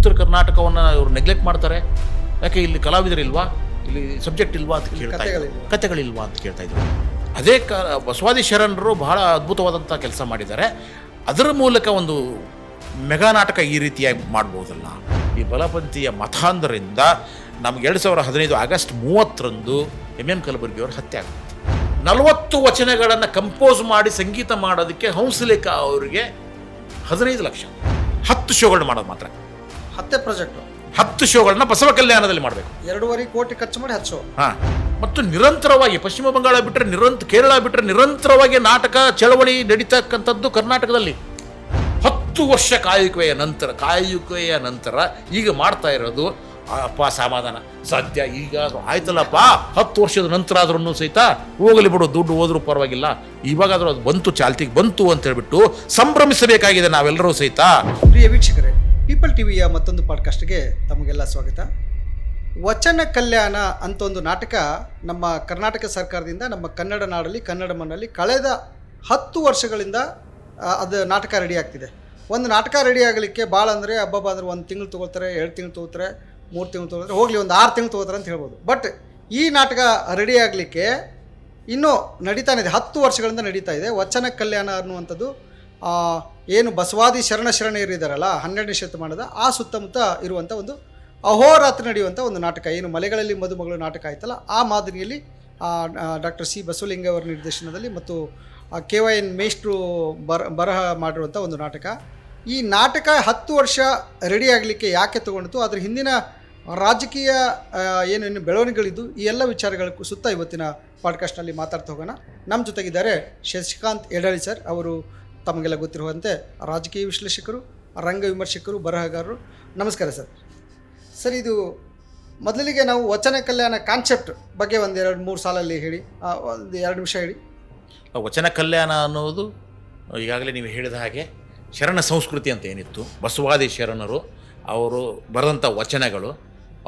ಉತ್ತರ ಕರ್ನಾಟಕವನ್ನು ಇವರು ನೆಗ್ಲೆಕ್ಟ್ ಮಾಡ್ತಾರೆ. ಯಾಕೆ ಇಲ್ಲಿ ಕಲಾವಿದರಿಲ್ವಾ, ಇಲ್ಲಿ ಸಬ್ಜೆಕ್ಟ್ ಇಲ್ವಾ ಅಂತ ಕೇಳ್ತಾ ಇದ್ರು, ಕಥೆಗಳಿಲ್ವಾ ಅಂತ ಕೇಳ್ತಾ ಇದ್ರು. ಅದೇ ಬಸವಾದಿ ಶರಣರು ಬಹಳ ಅದ್ಭುತವಾದಂಥ ಕೆಲಸ ಮಾಡಿದ್ದಾರೆ. ಅದರ ಮೂಲಕ ಒಂದು ಮೆಗಾ ನಾಟಕ ಈ ರೀತಿಯಾಗಿ ಮಾಡ್ಬೋದಲ್ಲ. ಈ ಬಲಪಂಥೀಯ ಮತಾಂಧರಿಂದ ನಮ್ಗೆ 2015 ಆಗಸ್ಟ್ 30ರಂದು ಎಂ ಕಲಬುರ್ಗಿಯವರು ಹತ್ಯೆ ಆಗುತ್ತೆ. 40 ವಚನಗಳನ್ನು ಕಂಪೋಸ್ ಮಾಡಿ ಸಂಗೀತ ಮಾಡೋದಕ್ಕೆ ಹಂಸಲೇಖ ಅವರಿಗೆ 15 ಲಕ್ಷ. 10 ಶೋಗಳನ್ನ ಮಾಡೋದು ಮಾತ್ರ, 10 ಶೋಗಳನ್ನ ಬಸವ ಕಲ್ಯಾಣದಲ್ಲಿ ಮಾಡಬೇಕು. 2.5 ಕೋಟಿ ಖರ್ಚು ಮಾಡಿ 10 ಶೋ. ಮತ್ತು ನಿರಂತರವಾಗಿ ಪಶ್ಚಿಮ ಬಂಗಾಳ ಬಿಟ್ಟರೆ ಕೇರಳ ಬಿಟ್ಟರೆ ನಿರಂತರವಾಗಿ ನಾಟಕ ಚಳವಳಿ ನಡೀತಕ್ಕಂಥದ್ದು ಕರ್ನಾಟಕದಲ್ಲಿ. 10 ವರ್ಷ ಕಾಯುವಿಕೆಯ ನಂತರ ಈಗ ಮಾಡ್ತಾ ಇರೋದು ಅಪ್ಪ ಸಮಾಧಾನ ಸದ್ಯ. ಈಗ ಆಯ್ತಲ್ಲಪ್ಪ, 10 ವರ್ಷದ ನಂತರ ಆದ್ರೂ ಸಹಿತ ಹೋಗಲಿ ಬಿಡು, ದುಡ್ಡು ಹೋದ್ರೂ ಪರವಾಗಿಲ್ಲ, ಇವಾಗಾದ್ರೂ ಅದು ಬಂತು, ಚಾಲ್ತಿಗೆ ಬಂತು ಅಂತ ಹೇಳ್ಬಿಟ್ಟು ಸಂಭ್ರಮಿಸಬೇಕಾಗಿದೆ ನಾವೆಲ್ಲರೂ ಸಹಿತ. ಪ್ರಿಯ ವೀಕ್ಷಕರೇ, ಪೀಪಲ್ ಟಿವಿಯ ಮತ್ತೊಂದು ಪಾಡ್ಕಾಸ್ಟ್ಗೆ ತಮಗೆಲ್ಲ ಸ್ವಾಗತ. ವಚನ ಕಲ್ಯಾಣ ಅಂತ ಒಂದು ನಾಟಕ ನಮ್ಮ ಕರ್ನಾಟಕ ಸರ್ಕಾರದಿಂದ ನಮ್ಮ ಕನ್ನಡ ನಾಡಲ್ಲಿ ಕನ್ನಡ ಮಣ್ಣಲ್ಲಿ ಕಳೆದ 10 ವರ್ಷಗಳಿಂದ ಅದು ನಾಟಕ ರೆಡಿ ಆಗ್ತಿದೆ. ಒಂದು ನಾಟಕ ರೆಡಿ ಆಗಲಿಕ್ಕೆ ಭಾಳ ಅಂದರೆ ಹಬ್ಬ ಅಂದರೆ 1 ತಿಂಗಳು ತೊಗೊಳ್ತಾರೆ, 2 ತಿಂಗಳು ತೊಗೊಳ್ತಾರೆ, 3 ತಿಂಗಳು ತೊಗೊಳ್ತಾರೆ, ಹೋಗಲಿ ಒಂದು 6 ತಿಂಗಳು ತೊಗೋತಾರೆ ಅಂತ ಹೇಳ್ಬೋದು. ಬಟ್ ಈ ನಾಟಕ ರೆಡಿ ಆಗಲಿಕ್ಕೆ ಇನ್ನೂ ನಡೀತಾನೆ ಇದೆ, 10 ವರ್ಷಗಳಿಂದ ನಡೀತಾ ಇದೆ. ವಚನ ಕಲ್ಯಾಣ ಅನ್ನುವಂಥದ್ದು ಏನು ಬಸವಾದಿ ಶರಣರಿದ್ದಾರಲ್ಲ 12ನೇ ಶತಮಾನದ ಆ ಸುತ್ತಮುತ್ತ ಇರುವಂಥ ಒಂದು ಅಹೋರಾತ್ರ ನಡೆಯುವಂಥ ಒಂದು ನಾಟಕ. ಏನು ಮಲೆಗಳಲ್ಲಿ ಮದುಮಗಳು ನಾಟಕ ಆಯ್ತಲ್ಲ, ಆ ಮಾದರಿಯಲ್ಲಿ ಡಾಕ್ಟರ್ ಸಿ ಬಸವಲಿಂಗ ಅವರ ನಿರ್ದೇಶನದಲ್ಲಿ ಮತ್ತು KYN ಮೇಷ್ಟ್ರು ಬರಹ ಮಾಡಿರುವಂಥ ಒಂದು ನಾಟಕ. ಈ ನಾಟಕ 10 ವರ್ಷ ರೆಡಿ ಆಗಲಿಕ್ಕೆ ಯಾಕೆ ತೊಗೊಂಡಿತು, ಅದರ ಹಿಂದಿನ ರಾಜಕೀಯ ಏನೇನು ಬೆಳವಣಿಗೆಗಳಿದ್ದು, ಈ ಎಲ್ಲ ವಿಚಾರಗಳ ಸುತ್ತ ಇವತ್ತಿನ ಪಾಡ್ಕಾಸ್ಟ್ನಲ್ಲಿ ಮಾತಾಡ್ತಾ ಹೋಗೋಣ. ನಮ್ಮ ಜೊತೆಗಿದ್ದಾರೆ ಶಶಿಕಾಂತ್ ಯಡಾಳಿ ಸರ್. ಅವರು ತಮಗೆಲ್ಲ ಗೊತ್ತಿರುವಂತೆ ರಾಜಕೀಯ ವಿಶ್ಲೇಷಕರು, ರಂಗ ವಿಮರ್ಶಕರು, ಬರಹಗಾರರು. ನಮಸ್ಕಾರ ಸರ್. ಸರ್, ಇದು ಮೊದಲಿಗೆ ನಾವು ವಚನ ಕಲ್ಯಾಣ ಕಾನ್ಸೆಪ್ಟ್ ಬಗ್ಗೆ ಒಂದು 2-3 ಸಾಲಲ್ಲಿ ಹೇಳಿ, ಒಂದು 2 ನಿಮಿಷ ಹೇಳಿ. ವಚನ ಕಲ್ಯಾಣ ಅನ್ನೋದು ಈಗಾಗಲೇ ನೀವು ಹೇಳಿದ ಹಾಗೆ ಶರಣ ಸಂಸ್ಕೃತಿ ಅಂತ ಏನಿತ್ತು, ಬಸವಾದಿ ಶರಣರು ಅವರು ಬರೆದಂಥ ವಚನಗಳು,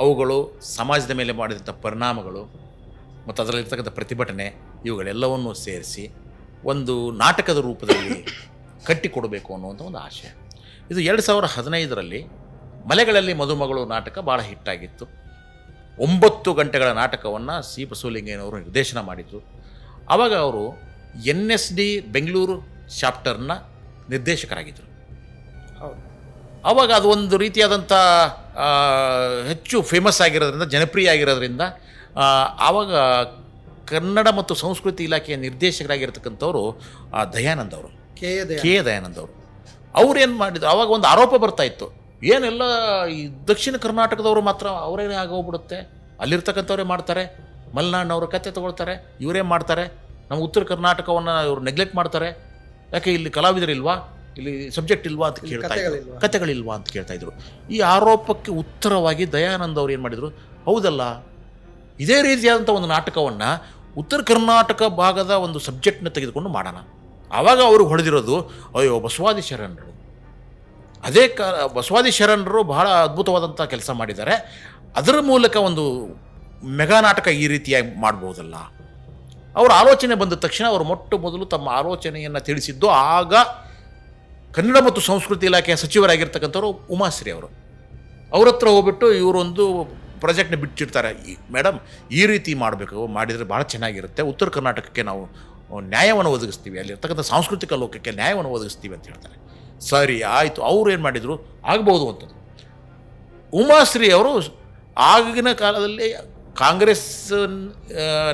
ಅವುಗಳು ಸಮಾಜದ ಮೇಲೆ ಮಾಡಿದಂಥ ಪರಿಣಾಮಗಳು ಮತ್ತು ಅದರಲ್ಲಿರ್ತಕ್ಕಂಥ ಪ್ರತಿಭಟನೆ, ಇವುಗಳೆಲ್ಲವನ್ನೂ ಸೇರಿಸಿ ಒಂದು ನಾಟಕದ ರೂಪದಲ್ಲಿ ಕಟ್ಟಿಕೊಡಬೇಕು ಅನ್ನುವಂಥ ಒಂದು ಆಶಯ. ಇದು 2015ರಲ್ಲಿ ಮಲೆಗಳಲ್ಲಿ ಮದುಮಗಳು ನಾಟಕ ಭಾಳ ಹಿಟ್ಟಾಗಿತ್ತು. 9 ಗಂಟೆಗಳ ನಾಟಕವನ್ನು ಸಿ ಬಸವಲಿಂಗಯ್ಯನವರು ನಿರ್ದೇಶನ ಮಾಡಿದರು. ಆವಾಗ ಅವರು NSD ಬೆಂಗಳೂರು ಚಾಪ್ಟರ್ನ ನಿರ್ದೇಶಕರಾಗಿದ್ದರು. ಆವಾಗ ಅದು ಒಂದು ರೀತಿಯಾದಂಥ ಹೆಚ್ಚು ಫೇಮಸ್ ಆಗಿರೋದ್ರಿಂದ, ಜನಪ್ರಿಯ ಆಗಿರೋದ್ರಿಂದ ಆವಾಗ ಕನ್ನಡ ಮತ್ತು ಸಂಸ್ಕೃತಿ ಇಲಾಖೆಯ ನಿರ್ದೇಶಕರಾಗಿರ್ತಕ್ಕಂಥವ್ರು ದಯಾನಂದ್ ಅವರು, ಕೆ ದಯಾನಂದ್ ಅವರು. ಅವ್ರೇನು ಮಾಡಿದ್ರು, ಆವಾಗ ಒಂದು ಆರೋಪ ಬರ್ತಾ ಇತ್ತು, ಏನೆಲ್ಲ ಈ ದಕ್ಷಿಣ ಕರ್ನಾಟಕದವರು ಮಾತ್ರ ಅವರೇ ಆಗೋಗ್ಬಿಡುತ್ತೆ, ಅಲ್ಲಿರ್ತಕ್ಕಂಥವ್ರೇ ಮಾಡ್ತಾರೆ, ಮಲೆನಾಡಿನವರು ಕತೆ ತೊಗೊಳ್ತಾರೆ, ಇವರೇ ಮಾಡ್ತಾರೆ, ನಮ್ಮ ಉತ್ತರ ಕರ್ನಾಟಕವನ್ನು ಇವರು ನೆಗ್ಲೆಕ್ಟ್ ಮಾಡ್ತಾರೆ, ಯಾಕೆ ಇಲ್ಲಿ ಕಲಾವಿದರಿಲ್ವಾ, ಇಲ್ಲಿ ಸಬ್ಜೆಕ್ಟ್ ಇಲ್ವಾ ಅಂತ ಕೇಳ್ತಾ ಇದ್ರು, ಕಥೆಗಳಿಲ್ವಾ ಅಂತ ಕೇಳ್ತಾ ಇದ್ರು. ಈ ಆರೋಪಕ್ಕೆ ಉತ್ತರವಾಗಿ ದಯಾನಂದ್ ಅವರು ಏನು ಮಾಡಿದರು, ಹೌದಲ್ಲ, ಇದೇ ರೀತಿಯಾದಂಥ ಒಂದು ನಾಟಕವನ್ನು ಉತ್ತರ ಕರ್ನಾಟಕ ಭಾಗದ ಒಂದು ಸಬ್ಜೆಕ್ಟ್ನ ತೆಗೆದುಕೊಂಡು ಮಾಡೋಣ. ಆವಾಗ ಅವರು ಹೊಡೆದಿರೋದು, ಅಯ್ಯೋ ಬಸವಾದಿ ಶರಣರು. ಅದೇ ಬಸವಾದಿ ಶರಣರು ಬಹಳ ಅದ್ಭುತವಾದಂಥ ಕೆಲಸ ಮಾಡಿದ್ದಾರೆ. ಅದರ ಮೂಲಕ ಒಂದು ಮೆಗಾ ನಾಟಕ ಈ ರೀತಿಯಾಗಿ ಮಾಡ್ಬೋದಲ್ಲ. ಅವರ ಆಲೋಚನೆ ಬಂದ ತಕ್ಷಣ ಅವರು ಮೊದಲು ತಮ್ಮ ಆಲೋಚನೆಯನ್ನು ತಿಳಿಸಿದ್ದು ಆಗ ಕನ್ನಡ ಮತ್ತು ಸಂಸ್ಕೃತಿ ಇಲಾಖೆಯ ಸಚಿವರಾಗಿರ್ತಕ್ಕಂಥವ್ರು ಉಮಾಶ್ರೀ ಅವರು. ಅವ್ರ ಹತ್ರ ಹೋಗ್ಬಿಟ್ಟು ಇವರೊಂದು ಪ್ರಾಜೆಕ್ಟ್ನ ಬಿಟ್ಟಿರ್ತಾರೆ, ಮೇಡಮ್ ಈ ರೀತಿ ಮಾಡಬೇಕು, ಮಾಡಿದರೆ ಭಾಳ ಚೆನ್ನಾಗಿರುತ್ತೆ, ಉತ್ತರ ಕರ್ನಾಟಕಕ್ಕೆ ನಾವು ನ್ಯಾಯವನ್ನು ಒದಗಿಸ್ತೀವಿ, ಅಲ್ಲಿರ್ತಕ್ಕಂಥ ಸಾಂಸ್ಕೃತಿಕ ಲೋಕಕ್ಕೆ ನ್ಯಾಯವನ್ನು ಒದಗಿಸ್ತೀವಿ ಅಂತ ಹೇಳ್ತಾರೆ. ಸರಿ ಆಯಿತು, ಅವರು ಏನು ಮಾಡಿದರು, ಆಗ್ಬೋದು ಅಂತದ್ದು. ಉಮಾಶ್ರೀ ಅವರು ಆಗಿನ ಕಾಲದಲ್ಲಿ ಕಾಂಗ್ರೆಸ್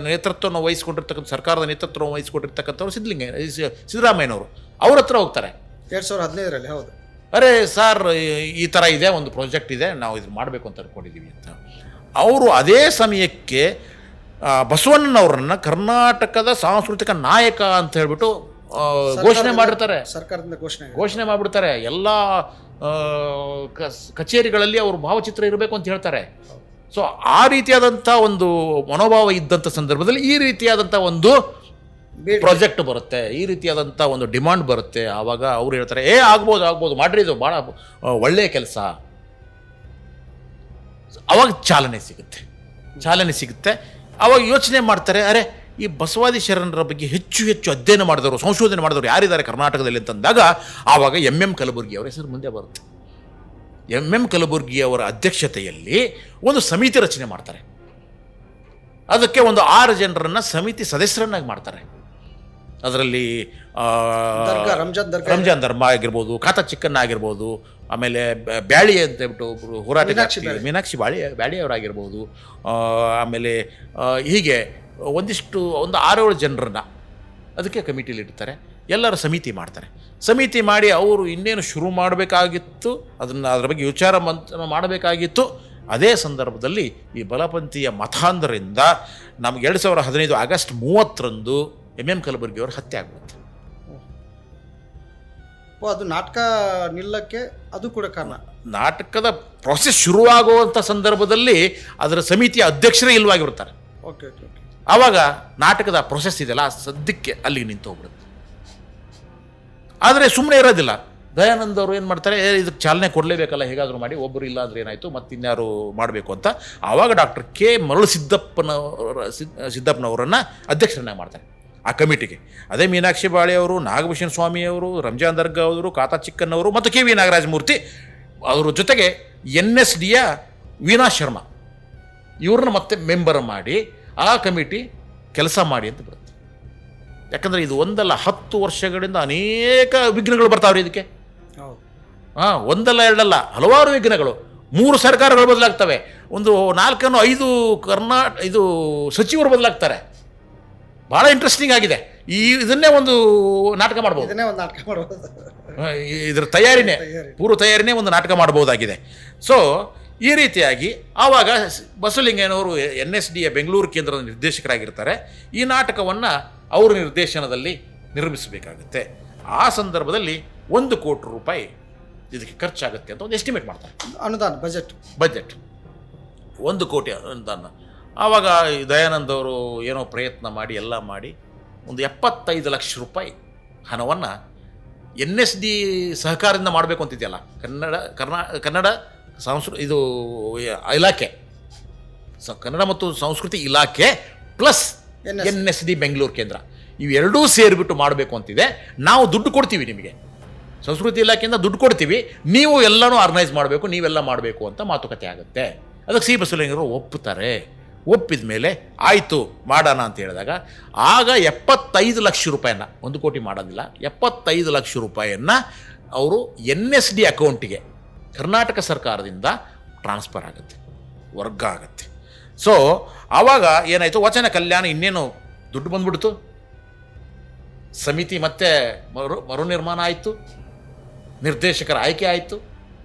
ನೇತೃತ್ವವನ್ನು ವಹಿಸ್ಕೊಂಡಿರ್ತಕ್ಕಂಥ, ಸರ್ಕಾರದ ನೇತೃತ್ವವನ್ನು ವಹಿಸ್ಕೊಂಡಿರ್ತಕ್ಕಂಥವ್ರು ಸಿದ್ದರಾಮಯ್ಯನವರು ಅವ್ರ ಹತ್ರ ಹೋಗ್ತಾರೆ 2015ರಲ್ಲಿ. ಹೌದು, ಅರೆ ಸರ್ ಈ ಥರ ಇದೆ, ಒಂದು ಪ್ರಾಜೆಕ್ಟ್ ಇದೆ, ನಾವು ಇದು ಮಾಡಬೇಕು ಅಂತ ಅಂದ್ಕೊಂಡಿದ್ದೀವಿ ಅಂತ. ಅವರು ಅದೇ ಸಮಯಕ್ಕೆ ಬಸವಣ್ಣನವರನ್ನು ಕರ್ನಾಟಕದ ಸಾಂಸ್ಕೃತಿಕ ನಾಯಕ ಅಂತ ಹೇಳ್ಬಿಟ್ಟು ಘೋಷಣೆ ಮಾಡಿರ್ತಾರೆ, ಸರ್ಕಾರದಿಂದ ಘೋಷಣೆ ಮಾಡಿಬಿಡ್ತಾರೆ. ಎಲ್ಲ ಕಚೇರಿಗಳಲ್ಲಿ ಅವರು ಭಾವಚಿತ್ರ ಇರಬೇಕು ಅಂತ ಹೇಳ್ತಾರೆ. ಸೊ ಆ ರೀತಿಯಾದಂಥ ಒಂದು ಮನೋಭಾವ ಇದ್ದಂಥ ಸಂದರ್ಭದಲ್ಲಿ ಈ ರೀತಿಯಾದಂಥ ಒಂದು ಪ್ರಾಜೆಕ್ಟ್ ಬರುತ್ತೆ, ಈ ರೀತಿಯಾದಂಥ ಒಂದು ಡಿಮಾಂಡ್ ಬರುತ್ತೆ. ಆವಾಗ ಅವ್ರು ಹೇಳ್ತಾರೆ, ಆಗ್ಬೋದು ಮಾಡ್ರಿ, ಇದು ಭಾಳ ಒಳ್ಳೆಯ ಕೆಲಸ. ಆವಾಗ ಚಾಲನೆ ಸಿಗುತ್ತೆ. ಆವಾಗ ಯೋಚನೆ ಮಾಡ್ತಾರೆ, ಅರೆ ಈ ಬಸವಾದಿ ಶರಣರ ಬಗ್ಗೆ ಹೆಚ್ಚು ಅಧ್ಯಯನ ಮಾಡಿದವರು, ಸಂಶೋಧನೆ ಮಾಡಿದವರು ಯಾರಿದ್ದಾರೆ ಕರ್ನಾಟಕದಲ್ಲಿ ಅಂತಂದಾಗ ಆವಾಗ MM ಕಲಬುರ್ಗಿ ಅವರ ಹೆಸರು ಮುಂದೆ ಬರುತ್ತೆ. ಎಂ ಕಲಬುರ್ಗಿಯವರ ಅಧ್ಯಕ್ಷತೆಯಲ್ಲಿ ಒಂದು ಸಮಿತಿ ರಚನೆ ಮಾಡ್ತಾರೆ. ಅದಕ್ಕೆ ಒಂದು 6 ಜನರನ್ನು ಸಮಿತಿ ಸದಸ್ಯರನ್ನಾಗಿ ಮಾಡ್ತಾರೆ. ಅದರಲ್ಲಿ ರಂಜಾನ್ ಧರ್ಮ ಆಗಿರ್ಬೋದು, ಖಾತಾ ಚಿಕ್ಕಣ್ಣ ಆಗಿರ್ಬೋದು, ಆಮೇಲೆ ಬ್ಯಾಳಿ ಅಂತ ಹೇಳ್ಬಿಟ್ಟು ಒಬ್ಬರು ಹೋರಾಟ ಮೀನಾಕ್ಷಿ ಬ್ಯಾಳಿಯವರಾಗಿರ್ಬೋದು, ಆಮೇಲೆ ಹೀಗೆ ಒಂದು 6-7 ಜನರನ್ನು ಅದಕ್ಕೆ ಕಮಿಟಿಲಿ ಇಡ್ತಾರೆ. ಎಲ್ಲರ ಸಮಿತಿ ಮಾಡ್ತಾರೆ. ಸಮಿತಿ ಮಾಡಿ ಅವರು ಇನ್ನೇನು ಶುರು ಮಾಡಬೇಕಾಗಿತ್ತು, ಅದರ ಬಗ್ಗೆ ವಿಚಾರ ಮಾಡಬೇಕಾಗಿತ್ತು. ಅದೇ ಸಂದರ್ಭದಲ್ಲಿ ಈ ಬಲಪಂಥೀಯ ಮತಾಂಧರಿಂದ ನಮ್ಗೆ 2015 ಆಗಸ್ಟ್ 30ರಂದು ಎಂ ಕಲಬುರ್ಗಿಯವರು ಹತ್ಯೆ ಆಗ್ಬಿಡುತ್ತೆ. ಅದು ನಾಟಕ ನಿಲ್ಲಕ್ಕೆ ಅದು ಕೂಡ ಕಾರಣ. ನಾಟಕದ ಪ್ರೊಸೆಸ್ ಶುರುವಾಗುವಂಥ ಸಂದರ್ಭದಲ್ಲಿ ಅದರ ಸಮಿತಿಯ ಅಧ್ಯಕ್ಷರೇ ಇಲ್ವಾಗಿರ್ತಾರೆ. Okay okay okay. ಆವಾಗ ನಾಟಕದ ಪ್ರೊಸೆಸ್ ಇದೆಯಲ್ಲ ಸದ್ಯಕ್ಕೆ ಅಲ್ಲಿಗೆ ನಿಂತು ಹೋಗ್ಬಿಡುತ್ತೆ. ಆದರೆ ಸುಮ್ಮನೆ ಇರೋದಿಲ್ಲ. ದಯಾನಂದ್ ಅವರು ಏನು ಮಾಡ್ತಾರೆ, ಇದಕ್ಕೆ ಚಾಲನೆ ಕೊಡಲೇಬೇಕಲ್ಲ, ಹೇಗಾದರೂ ಮಾಡಿ, ಒಬ್ಬರು ಇಲ್ಲ ಅಂದರೆ ಏನಾಯಿತು, ಮತ್ತು ಇನ್ಯಾರು ಮಾಡಬೇಕು ಅಂತ. ಆವಾಗ ಡಾಕ್ಟರ್ ಕೆ ಮರಳು ಸಿದ್ದಪ್ಪನವರನ್ನು ಅಧ್ಯಕ್ಷರನ್ನಾಗಿ ಮಾಡ್ತಾರೆ ಆ ಕಮಿಟಿಗೆ. ಅದೇ ಮೀನಾಕ್ಷಿ ಬಾಳೆಯವರು, ನಾಗಭೂಷಣ ಸ್ವಾಮಿಯವರು, ರಂಜಾನ್ ದರ್ಗಾ ಅವರು, ಖಾತಾ ಚಿಕ್ಕಣ್ಣವರು ಮತ್ತು ಕೆ ವಿ ನಾಗರಾಜಮೂರ್ತಿ, ಅವರ ಜೊತೆಗೆ NSDಯ ವೀಣಾ ಶರ್ಮಾ ಇವ್ರನ್ನ ಮತ್ತೆ ಮೆಂಬರ್ ಮಾಡಿ ಆ ಕಮಿಟಿ ಕೆಲಸ ಮಾಡಿ ಅಂತ ಬರುತ್ತೆ. ಯಾಕಂದರೆ ಇದು ಒಂದಲ್ಲ 10 ವರ್ಷಗಳಿಂದ ಅನೇಕ ವಿಘ್ನಗಳು ಬರ್ತಾವ್ರಿ ಇದಕ್ಕೆ. ಒಂದಲ್ಲ ಎರಡಲ್ಲ, ಹಲವಾರು ವಿಘ್ನಗಳು. 3 ಸರ್ಕಾರಗಳು ಬದಲಾಗ್ತವೆ, ಒಂದು 4-5 ಸಚಿವರು ಬದಲಾಗ್ತಾರೆ. ಭಾಳ ಇಂಟ್ರೆಸ್ಟಿಂಗ್ ಆಗಿದೆ. ಇದನ್ನೇ ಒಂದು ನಾಟಕ ಮಾಡ್ಬೋದು. ಇದರ ಪೂರ್ವ ತಯಾರಿನೇ ಒಂದು ನಾಟಕ ಮಾಡ್ಬೋದಾಗಿದೆ. ಸೊ ಈ ರೀತಿಯಾಗಿ ಆವಾಗ ಬಸವಲಿಂಗಯ್ಯನವರು NSDಯ ಬೆಂಗಳೂರು ಕೇಂದ್ರದ ನಿರ್ದೇಶಕರಾಗಿರ್ತಾರೆ. ಈ ನಾಟಕವನ್ನು ಅವರ ನಿರ್ದೇಶನದಲ್ಲಿ ನಿರ್ಮಿಸಬೇಕಾಗುತ್ತೆ. ಆ ಸಂದರ್ಭದಲ್ಲಿ 1 ಕೋಟಿ ರೂಪಾಯಿ ಇದಕ್ಕೆ ಖರ್ಚಾಗುತ್ತೆ ಅಂತ ಒಂದು ಎಸ್ಟಿಮೇಟ್ ಮಾಡ್ತಾರೆ. ಅನುದಾನ ಬಜೆಟ್ 1 ಕೋಟಿ ಅನುದಾನ. ಆವಾಗ ದಯಾನಂದ್ ಅವರು ಏನೋ ಪ್ರಯತ್ನ ಮಾಡಿ ಎಲ್ಲ ಮಾಡಿ ಒಂದು 75 ಲಕ್ಷ ರೂಪಾಯಿ ಹಣವನ್ನು NSD ಸಹಕಾರದಿಂದ ಮಾಡಬೇಕು ಅಂತಿದೆಯಲ್ಲ, ಕನ್ನಡ ಇಲಾಖೆ, ಕನ್ನಡ ಮತ್ತು ಸಂಸ್ಕೃತಿ ಇಲಾಖೆ ಪ್ಲಸ್ NSD ಬೆಂಗಳೂರು ಕೇಂದ್ರ, ಇವೆರಡೂ ಸೇರಿಬಿಟ್ಟು ಮಾಡಬೇಕು ಅಂತಿದೆ. ನಾವು ದುಡ್ಡು ಕೊಡ್ತೀವಿ, ನಿಮಗೆ ಸಂಸ್ಕೃತಿ ಇಲಾಖೆಯಿಂದ ದುಡ್ಡು ಕೊಡ್ತೀವಿ, ನೀವು ಎಲ್ಲನೂ ಆರ್ಗನೈಸ್ ಮಾಡಬೇಕು, ನೀವೆಲ್ಲ ಮಾಡಬೇಕು ಅಂತ ಮಾತುಕತೆ ಆಗುತ್ತೆ. ಅದಕ್ಕೆ ಸಿ ಬಸವಲಿಂಗರು ಒಪ್ಪುತ್ತಾರೆ. ಒಪ್ಪಿದ ಮೇಲೆ ಆಯಿತು ಮಾಡೋಣ ಅಂತ ಹೇಳಿದಾಗ ಆಗ 75 ಲಕ್ಷ ರೂಪಾಯಿನ, 1 ಕೋಟಿ ಮಾಡೋದಿಲ್ಲ, 75 ಲಕ್ಷ ರೂಪಾಯಿಯನ್ನು ಅವರು NSD ಅಕೌಂಟಿಗೆ ಕರ್ನಾಟಕ ಸರ್ಕಾರದಿಂದ ಟ್ರಾನ್ಸ್ಫರ್ ಆಗುತ್ತೆ, ವರ್ಗ ಆಗುತ್ತೆ. ಸೊ ಆವಾಗ ಏನಾಯಿತು, ವಚನ ಕಲ್ಯಾಣ ಇನ್ನೇನು ದುಡ್ಡು ಬಂದ್ಬಿಡ್ತು, ಸಮಿತಿ ಮತ್ತೆ ಮರುನಿರ್ಮಾಣ ಆಯಿತು, ನಿರ್ದೇಶಕರ ಆಯ್ಕೆ ಆಯಿತು.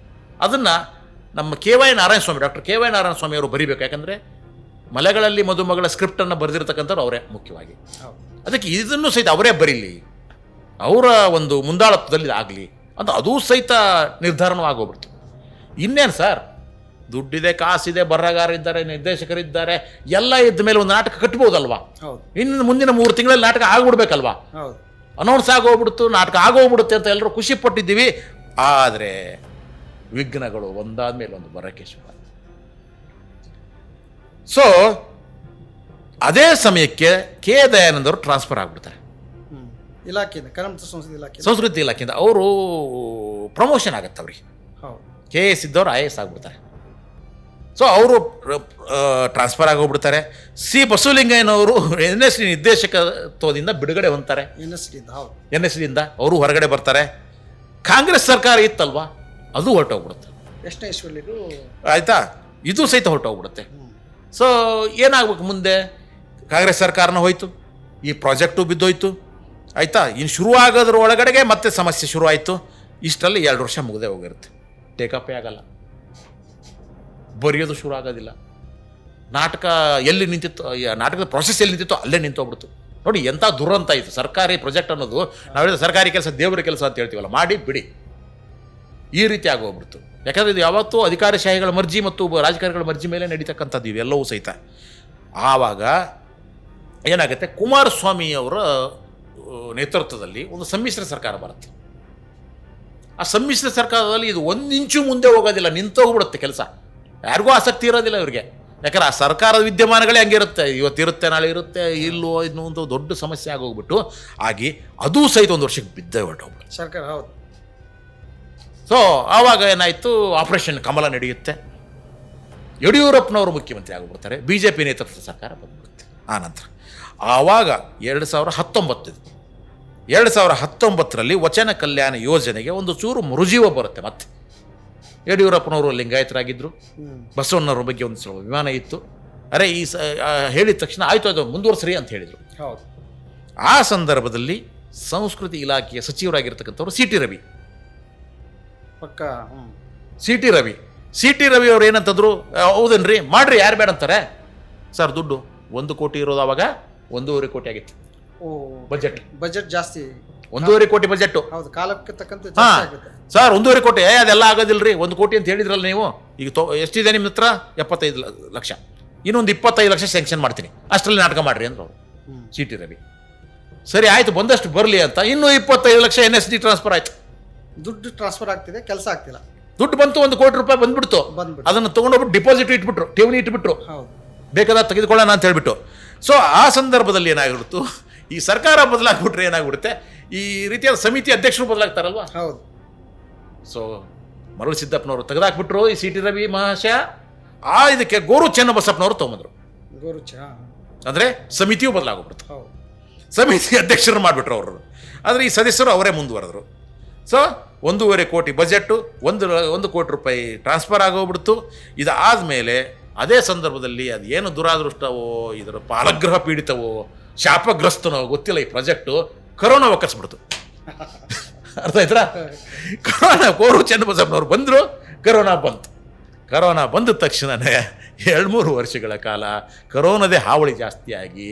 ಅದನ್ನು ನಮ್ಮ ಡಾಕ್ಟರ್ ಕೆ ವೈ ನಾರಾಯಣ ಸ್ವಾಮಿ ಅವರು ಬರೀಬೇಕು. ಯಾಕಂದರೆ ಮಲೆಗಳಲ್ಲಿ ಮದುಮಗಳ ಸ್ಕ್ರಿಪ್ಟನ್ನು ಬರೆದಿರ್ತಕ್ಕಂಥವ್ರು ಅವರೇ ಮುಖ್ಯವಾಗಿ. ಅದಕ್ಕೆ ಇದನ್ನು ಸಹಿತ ಅವರೇ ಬರೀಲಿ, ಅವರ ಒಂದು ಮುಂದಾಳತ್ವದಲ್ಲಿ ಆಗಲಿ ಅಂತ ಅದೂ ಸಹಿತ ನಿರ್ಧಾರನೂ ಆಗೋಗ್ಬಿಡ್ತು. ಇನ್ನೇನು ಸರ್, ದುಡ್ಡಿದೆ, ಕಾಸಿದೆ, ಬರಹಗಾರ ಇದ್ದಾರೆ, ನಿರ್ದೇಶಕರಿದ್ದಾರೆ, ಎಲ್ಲ ಇದ್ದ ಮೇಲೆ ಒಂದು ನಾಟಕ ಕಟ್ಬೋದಲ್ವಾ? ಇನ್ನು ಮುಂದಿನ 3 ತಿಂಗಳಲ್ಲಿ ನಾಟಕ ಆಗ್ಬಿಡ್ಬೇಕಲ್ವಾ? ಅನೌನ್ಸ್ ಆಗೋಗ್ಬಿಡ್ತು, ನಾಟಕ ಆಗೋಗ್ಬಿಡುತ್ತೆ ಅಂತ ಎಲ್ಲರೂ ಖುಷಿ ಪಟ್ಟಿದ್ದೀವಿ. ಆದರೆ ವಿಘ್ನಗಳು ಒಂದಾದ ಮೇಲೆ ಒಂದು ಬರೋಕ್ಕೆ ಶುರು. ಸೊ ಅದೇ ಸಮಯಕ್ಕೆ ಕೆ ದಯಾನಂದ್ ಅವರು ಟ್ರಾನ್ಸ್ಫರ್ ಆಗ್ಬಿಡ್ತಾರೆ ಸಂಸ್ಕೃತಿ ಇಲಾಖೆಯಿಂದ. ಅವರು ಪ್ರಮೋಷನ್ ಆಗುತ್ತೆ ಅವ್ರಿಗೆ. KS ಇದ್ದವ್ರು IAS ಆಗ್ಬಿಡ್ತಾರೆ. ಸೊ ಅವರು ಟ್ರಾನ್ಸ್ಫರ್ ಆಗೋಗ್ಬಿಡ್ತಾರೆ. ಸಿ ಬಸವಲಿಂಗಯ್ಯನವರು NSD ನಿರ್ದೇಶಕತ್ವದಿಂದ ಬಿಡುಗಡೆ ಹೊಂದ್ತಾರೆ. NSDಯಿಂದ ಅವರು ಹೊರಗಡೆ ಬರ್ತಾರೆ. ಕಾಂಗ್ರೆಸ್ ಸರ್ಕಾರ ಇತ್ತಲ್ವಾ, ಅದು ಹೊರಟೋಗ್ಬಿಡುತ್ತೆ. ಆಯಿತಾ, ಇದು ಸಹಿತ ಹೊರಟೋಗ್ಬಿಡುತ್ತೆ. ಸೊ ಏನಾಗ್ಬೇಕು ಮುಂದೆ? ಕಾಂಗ್ರೆಸ್ ಸರ್ಕಾರನ ಹೋಯ್ತು, ಈ ಪ್ರಾಜೆಕ್ಟು ಬಿದ್ದೋಯ್ತು. ಆಯಿತಾ, ಇನ್ನು ಶುರು ಆಗೋದ್ರ ಒಳಗಡೆಗೆ ಮತ್ತೆ ಸಮಸ್ಯೆ ಶುರು ಆಯಿತು. ಇಷ್ಟರಲ್ಲಿ 2 ವರ್ಷ ಮುಗದೆ ಹೋಗಿರುತ್ತೆ. ಟೇಕಪ್ಪೇ ಆಗಲ್ಲ, ಬರೆಯೋದು ಶುರು ಆಗೋದಿಲ್ಲ. ನಾಟಕ ಎಲ್ಲಿ ನಿಂತಿತ್ತು, ನಾಟಕದ ಪ್ರೊಸೆಸ್ ಎಲ್ಲಿ ನಿಂತಿತ್ತು ಅಲ್ಲೇ ನಿಂತೋಗ್ಬಿಡ್ತು. ನೋಡಿ ಎಂಥ ದುರಂತ ಇತ್ತು. ಸರ್ಕಾರಿ ಪ್ರಾಜೆಕ್ಟ್ ಅನ್ನೋದು, ನಾವು ಹೇಳಿದ ಸರ್ಕಾರಿ ಕೆಲಸ ದೇವರ ಕೆಲಸ ಅಂತ ಹೇಳ್ತೀವಲ್ಲ, ಮಾಡಿ ಬಿಡಿ, ಈ ರೀತಿ ಆಗೋಗ್ಬಿಡ್ತು. ಯಾಕಂದರೆ ಇದು ಯಾವತ್ತೂ ಅಧಿಕಾರಶಾಹಿಗಳ ಮರ್ಜಿ ಮತ್ತು ರಾಜಕಾರಣಿಗಳ ಮರ್ಜಿ ಮೇಲೆ ನಡೀತಕ್ಕಂಥದ್ದು ಇವೆಲ್ಲವೂ ಸಹಿತ. ಆವಾಗ ಏನಾಗುತ್ತೆ, ಕುಮಾರಸ್ವಾಮಿಯವರ ನೇತೃತ್ವದಲ್ಲಿ ಒಂದು ಸಮ್ಮಿಶ್ರ ಸರ್ಕಾರ ಬರುತ್ತೆ. ಆ ಸಮ್ಮಿಶ್ರ ಸರ್ಕಾರದಲ್ಲಿ ಇದು 1 ಇಂಚು ಮುಂದೆ ಹೋಗೋದಿಲ್ಲ, ನಿಂತೋಗ್ಬಿಡುತ್ತೆ ಕೆಲಸ. ಯಾರಿಗೂ ಆಸಕ್ತಿ ಇರೋದಿಲ್ಲ ಇವ್ರಿಗೆ. ಯಾಕಂದ್ರೆ ಆ ಸರ್ಕಾರದ ವಿದ್ಯಮಾನಗಳೇ ಹಂಗಿರುತ್ತೆ, ಇವತ್ತಿರುತ್ತೆ ನಾಳೆ ಇರುತ್ತೆ, ಇಲ್ಲೋ ಇನ್ನೊಂದು ದೊಡ್ಡ ಸಮಸ್ಯೆ ಆಗೋಗ್ಬಿಟ್ಟು ಆಗಿ ಅದೂ ಸಹಿತ 1 ವರ್ಷಕ್ಕೆ ಬಿದ್ದೇ ಹೊರಟೋಗ್ಬಿಡುತ್ತೆ ಸರ್ಕಾರ. ಹೌದು, ಸೊ ಆವಾಗ ಏನಾಯಿತು, ಆಪರೇಷನ್ ಕಮಲ ನಡೆಯುತ್ತೆ, ಯಡಿಯೂರಪ್ಪನವರು ಮುಖ್ಯಮಂತ್ರಿ ಆಗಿಬಿಡ್ತಾರೆ, ಬಿ ಜೆ ಪಿ ನೇತೃತ್ವದ ಸರ್ಕಾರ ಬಂದ್ಬಿಡುತ್ತೆ. ಆನಂತರ ಆವಾಗ 2019ರಲ್ಲಿ ವಚನ ಕಲ್ಯಾಣ ಯೋಜನೆಗೆ ಒಂದು ಚೂರು ಮರುಜೀವ ಬರುತ್ತೆ. ಮತ್ತೆ ಯಡಿಯೂರಪ್ಪನವರು ಲಿಂಗಾಯತರಾಗಿದ್ದರು, ಬಸವಣ್ಣವ್ರ ಬಗ್ಗೆ ಒಂದು ಸ್ವಲ್ಪ ಅಭಿಮಾನ ಇತ್ತು. ಅರೆ ಈ ಹೇಳಿದ ತಕ್ಷಣ ಆಯಿತು ಅದು ಮುಂದುವರ್ಸ್ರಿ ಅಂತ ಹೇಳಿದರು. ಹೌದು. ಆ ಸಂದರ್ಭದಲ್ಲಿ ಸಂಸ್ಕೃತಿ ಇಲಾಖೆಯ ಸಚಿವರಾಗಿರ್ತಕ್ಕಂಥವ್ರು ಸಿ ಟಿ ರವಿ. ಪಕ್ಕ ಸಿ ಟಿ ರವಿ ಅವ್ರು ಏನಂತಂದ್ರು, ಹೌದೇನ್ರಿ ಮಾಡ್ರಿ, ಯಾರು ಬೇಡ ಅಂತಾರೆ ಸರ್. ದುಡ್ಡು 1 ಕೋಟಿ ಇರೋದು ಆವಾಗ 1.5 ಕೋಟಿ ಆಗಿತ್ತು ಬಜೆಟ್ ಜಾಸ್ತಿ, 1.5 ಕೋಟಿ ಬಜೆಟ್. ಹೌದು, ಕಾಲಕ್ಕೆ ತಕ್ಕಂತೆ ಸರ್ 1.5 ಕೋಟಿ ಅದೆಲ್ಲ ಆಗೋದಿಲ್ರಿ, 1 ಕೋಟಿ ಅಂತ ಹೇಳಿದ್ರಲ್ಲ ನೀವು. ಈಗ ಎಷ್ಟಿದೆ ನಿಮ್ಮ ಹತ್ರ? 75 ಲಕ್ಷ. ಇನ್ನೊಂದು 25 ಲಕ್ಷ ಸ್ಯಾಂಕ್ಷನ್ ಮಾಡ್ತೀನಿ, ಅಷ್ಟರಲ್ಲಿ ನಾಟಕ ಮಾಡ್ರಿ ಅಂದ್ರು ಅವರು ಸಿ ಟಿ ರವಿ. ಸರಿ ಆಯ್ತು, ಬಂದಷ್ಟು ಬರಲಿ ಅಂತ ಇನ್ನೂ 25 ಲಕ್ಷ NSD ಟ್ರಾನ್ಸ್ಫರ್ ಆಯ್ತು. ದುಡ್ಡು ಟ್ರಾನ್ಸ್ಫರ್ ಆಗ್ತಿದೆ, ಕೆಲಸ ಆಗ್ತಿಲ್ಲ. ದುಡ್ಡು ಬಂತು, 1 ಕೋಟಿ ರೂಪಾಯಿ ಬಂದ್ಬಿಡ್ತು. ಅದನ್ನು ತಗೊಂಡೋಗ್ಬಿಟ್ಟು ಡಿಪಾಸಿಟ್ ಇಟ್ಬಿಟ್ರು, ಠೇವಣಿ ಇಟ್ಬಿಟ್ರು, ಬೇಕಾದ ತೆಗೆದುಕೊಳ್ಳೋಣ ಅಂತ ಹೇಳ್ಬಿಟ್ಟು. ಸೊ ಆ ಸಂದರ್ಭದಲ್ಲಿ ಏನಾಗಿಬಿಡ್ತು, ಈ ಸರ್ಕಾರ ಬದಲಾಗ್ಬಿಟ್ರೆ ಏನಾಗ್ಬಿಡುತ್ತೆ, ಈ ರೀತಿಯಾದ ಸಮಿತಿ ಅಧ್ಯಕ್ಷರು ಬದಲಾಗ್ತಾರಲ್ವಾ. ಹೌದು. ಸೊ ಮರಳು ಸಿದ್ದಪ್ಪನವರು ತೆಗೆದಾಕ್ಬಿಟ್ರು ಈ ಸಿ ಟಿ ರವಿ ಮಹಾಶಯ. ಇದಕ್ಕೆ ಗೋರು ಚೆನ್ನಬಸಪ್ಪನವರು ತೊಗೊಂಬಂದ್ರು. ಅಂದರೆ ಸಮಿತಿಯು ಬದಲಾಗ್ಬಿಡ್ತು, ಸಮಿತಿ ಅಧ್ಯಕ್ಷರು ಮಾಡಿಬಿಟ್ರು ಅವರು. ಆದರೆ ಈ ಸದಸ್ಯರು ಅವರೇ ಮುಂದುವರೆದ್ರು. ಸೊ 1.5 ಕೋಟಿ ಬಜೆಟ್ಟು, 1 ಕೋಟಿ ರೂಪಾಯಿ ಟ್ರಾನ್ಸ್ಫರ್ ಆಗೋಗ್ಬಿಡ್ತು. ಇದಾದಮೇಲೆ ಅದೇ ಸಂದರ್ಭದಲ್ಲಿ ಅದು ಏನು ದುರಾದೃಷ್ಟವೋ, ಇದರ ಪಾಲಗ್ರಹ ಪೀಡಿತವೋ, ಶಾಪಗ್ರಸ್ತನೋ ಗೊತ್ತಿಲ್ಲ, ಈ ಪ್ರಾಜೆಕ್ಟು ಕರೋನಾ ಒಕ್ಕರ್ಸ್ಬಿಡ್ತು. ಅರ್ಥ ಆಯ್ತಾ? ಗೋರು ಚೆನ್ನಬಸಪ್ಪನವ್ರು ಬಂದರು, ಕರೋನಾ ಬಂದ ತಕ್ಷಣವೇ 2-3 ವರ್ಷಗಳ ಕಾಲ ಕರೋನಾದೇ ಹಾವಳಿ ಜಾಸ್ತಿಯಾಗಿ